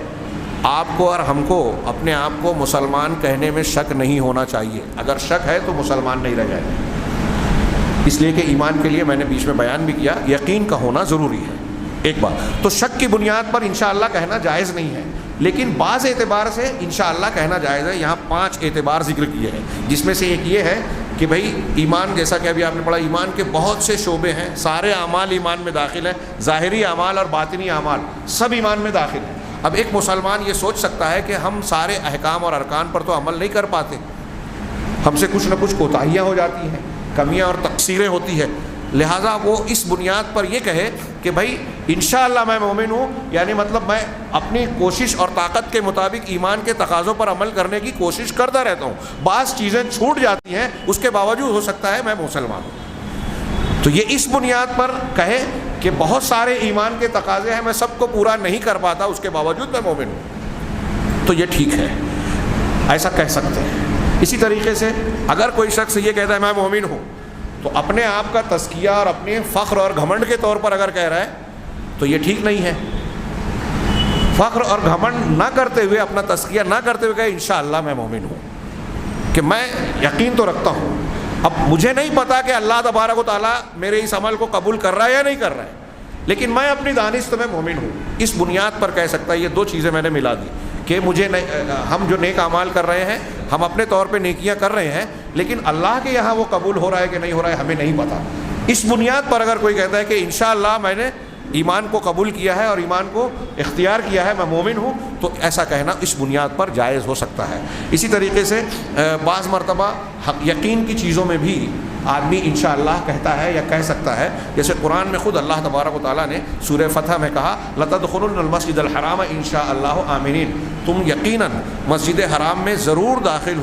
آپ کو اور ہم کو اپنے آپ کو مسلمان کہنے میں شک نہیں ہونا چاہیے. اگر شک ہے تو مسلمان نہیں رہ جائے گا. اس لیے کہ ایمان کے لیے میں نے بیچ میں بیان بھی کیا یقین کا ہونا ضروری ہے. ایک بات تو شک کی بنیاد پر انشاءاللہ کہنا جائز نہیں ہے، لیکن بعض اعتبار سے انشاءاللہ کہنا جائز ہے۔ یہاں 5 اعتبار ذکر کیے ہیں، جس میں سے ایک یہ ہے کہ بھائی ایمان، جیسا کہ ابھی آپ نے پڑھا، ایمان کے بہت سے شعبے ہیں، سارے اعمال ایمان میں داخل ہیں، ظاہری اعمال اور باطنی اعمال سب ایمان میں داخل ہیں۔ اب ایک مسلمان یہ سوچ سکتا ہے کہ ہم سارے احکام اور ارکان پر تو عمل نہیں کر پاتے، ہم سے کچھ نہ کچھ کوتاہیاں ہو جاتی ہیں، کمیاں اور تقصیریں ہوتی ہیں، لہٰذا وہ اس بنیاد پر یہ کہے کہ بھائی انشاءاللہ میں مومن ہوں، یعنی مطلب میں اپنی کوشش اور طاقت کے مطابق ایمان کے تقاضوں پر عمل کرنے کی کوشش کرتا رہتا ہوں، بعض چیزیں چھوٹ جاتی ہیں، اس کے باوجود ہو سکتا ہے میں مسلمان ہوں۔ تو یہ اس بنیاد پر کہے کہ بہت سارے ایمان کے تقاضے ہیں، میں سب کو پورا نہیں کر پاتا، اس کے باوجود میں مومن ہوں، تو یہ ٹھیک ہے، ایسا کہہ سکتے ہیں۔ اسی طریقے سے اگر کوئی شخص یہ کہتا ہے میں مومن ہوں، تو اپنے آپ کا تزکیہ اور اپنے فخر اور گھمنڈ کے طور پر اگر کہہ رہا ہے تو یہ ٹھیک نہیں ہے۔ فخر اور گھمنڈ نہ کرتے ہوئے، اپنا تزکیہ نہ کرتے ہوئے کہے انشاءاللہ میں مومن ہوں، کہ میں یقین تو رکھتا ہوں، اب مجھے نہیں پتا کہ اللہ تبارک و تعالیٰ میرے اس عمل کو قبول کر رہا ہے یا نہیں کر رہا ہے، لیکن میں اپنی دانست میں مومن ہوں، اس بنیاد پر کہہ سکتا ہے۔ یہ 2 چیزیں میں نے ملا دی کہ مجھے ہم جو نیک اعمال کر رہے ہیں، ہم اپنے طور پہ نیکیاں کر رہے ہیں، لیکن اللہ کے یہاں وہ قبول ہو رہا ہے کہ نہیں ہو رہا ہے ہمیں نہیں پتا۔ اس بنیاد پر اگر کوئی کہتا ہے کہ انشاءاللہ میں نے ایمان کو قبول کیا ہے اور ایمان کو اختیار کیا ہے، میں مومن ہوں، تو ایسا کہنا اس بنیاد پر جائز ہو سکتا ہے۔ اسی طریقے سے بعض مرتبہ یقین کی چیزوں میں بھی آدمی انشاءاللہ کہتا ہے یا کہہ سکتا ہے، جیسے قرآن میں خود اللہ تبارک و تعالیٰ نے سورہ فتح میں کہا لَتَدْخُلُنَّ الْمَسْجِدَ الْحَرَامَ إِنْ شَاءَ اللَّهُ آمِنِينَ، تم یقیناً مسجد حرام میں ضرور داخل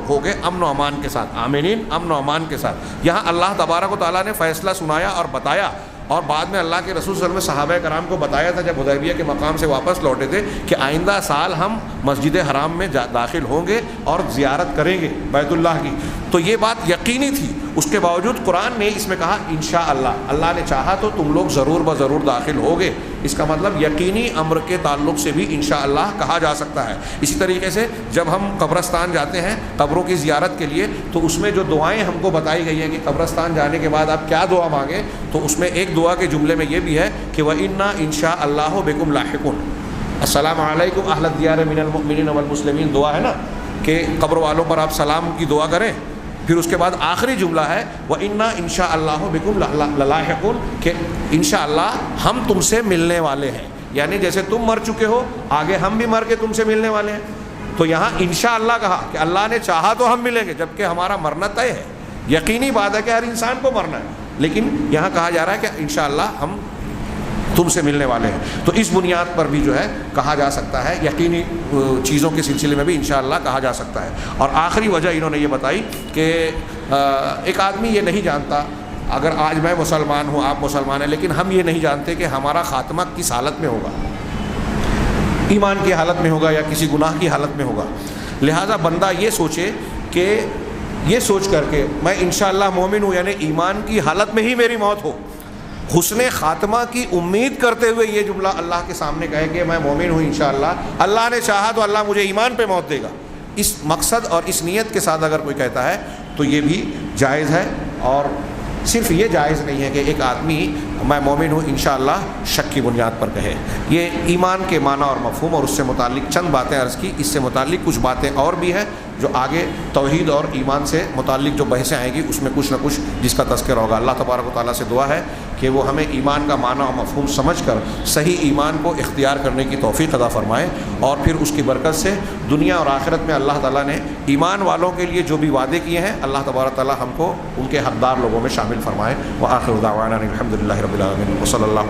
ہوگے امن و امان کے ساتھ، آمینین امن و امان کے ساتھ۔ یہاں اللہ تبارک و تعالیٰ نے فیصلہ سنایا اور بتایا، اور بعد میں اللہ کے رسول صلی اللہ علیہ وسلم صحابہ کرام کو بتایا تھا جب حدیبیہ کے مقام سے واپس لوٹے تھے کہ آئندہ سال ہم مسجد حرام میں داخل ہوں گے اور زیارت کریں گے بیت اللہ کی، تو یہ بات یقینی تھی۔ اس کے باوجود قرآن نے اس میں کہا انشاءاللہ، اللہ نے چاہا تو تم لوگ ضرور بضرور داخل ہوگے، اس کا مطلب یقینی امر کے تعلق سے بھی انشاءاللہ کہا جا سکتا ہے۔ اسی طریقے سے جب ہم قبرستان جاتے ہیں قبروں کی زیارت کے لیے، تو اس میں جو دعائیں ہم کو بتائی گئی ہیں کہ قبرستان جانے کے بعد آپ کیا دعا مانگیں، تو اس میں ایک دعا کے جملے میں یہ بھی ہے کہ وَإِنَّا إِن شَاءَ اللَّهُ بِكُمْ لَاحِقُونَ، السلام علیکم اہل الدیار من المؤمنین والمسلمین، دعا ہے نا کہ قبر والوں پر آپ سلام کی دعا کریں۔ پھر اس کے بعد آخری جملہ ہے وَإِنَّا إِن شَاءَ اللَّهُ بِكُمْ لَلَاحِقُونَ، کہ انشاءاللہ ہم تم سے ملنے والے ہیں، یعنی جیسے تم مر چکے ہو آگے ہم بھی مر کے تم سے ملنے والے ہیں۔ تو یہاں انشاءاللہ کہا کہ اللہ نے چاہا تو ہم ملیں گے، جبکہ ہمارا مرنا طے ہے، یقینی بات ہے کہ ہر انسان کو مرنا ہے، لیکن یہاں کہا جا رہا ہے کہ انشاءاللہ ہم تم سے ملنے والے ہیں۔ تو اس بنیاد پر بھی جو ہے کہا جا سکتا ہے، یقینی چیزوں کے سلسلے میں بھی انشاءاللہ کہا جا سکتا ہے۔ اور آخری وجہ انہوں نے یہ بتائی کہ ایک آدمی یہ نہیں جانتا، اگر آج میں مسلمان ہوں آپ مسلمان ہیں، لیکن ہم یہ نہیں جانتے کہ ہمارا خاتمہ کس حالت میں ہوگا، ایمان کی حالت میں ہوگا یا کسی گناہ کی حالت میں ہوگا، لہٰذا بندہ یہ سوچے کہ یہ سوچ کر کے میں انشاءاللہ مومن ہوں، یعنی ایمان کی حالت میں ہی میری موت ہو، حسن خاتمہ کی امید کرتے ہوئے یہ جملہ اللہ کے سامنے کہے کہ میں مومن ہوں انشاءاللہ، اللہ نے چاہا تو اللہ مجھے ایمان پہ موت دے گا، اس مقصد اور اس نیت کے ساتھ اگر کوئی کہتا ہے تو یہ بھی جائز ہے۔ اور صرف یہ جائز نہیں ہے کہ ایک آدمی میں مومن ہوں انشاءاللہ شک کی بنیاد پر کہے۔ یہ ایمان کے معنی اور مفہوم اور اس سے متعلق چند باتیں عرض کی، اس سے متعلق کچھ باتیں اور بھی ہیں جو آگے توحید اور ایمان سے متعلق جو بحثیں آئیں گی اس میں کچھ نہ کچھ جس کا تذکرہ ہوگا۔ اللہ تبارک و تعالیٰ سے دعا ہے کہ وہ ہمیں ایمان کا معنی اور مفہوم سمجھ کر صحیح ایمان کو اختیار کرنے کی توفیق عطا فرمائے، اور پھر اس کی برکت سے دنیا اور آخرت میں اللہ تعالیٰ نے ایمان والوں کے لیے جو بھی وعدے کیے ہیں اللہ تبارک و تعالیٰ ہم کو ان کے حقدار لوگوں میں شامل فرمائے۔ وآخر دعوانا الحمد للہ رب العالمین وصلی اللہ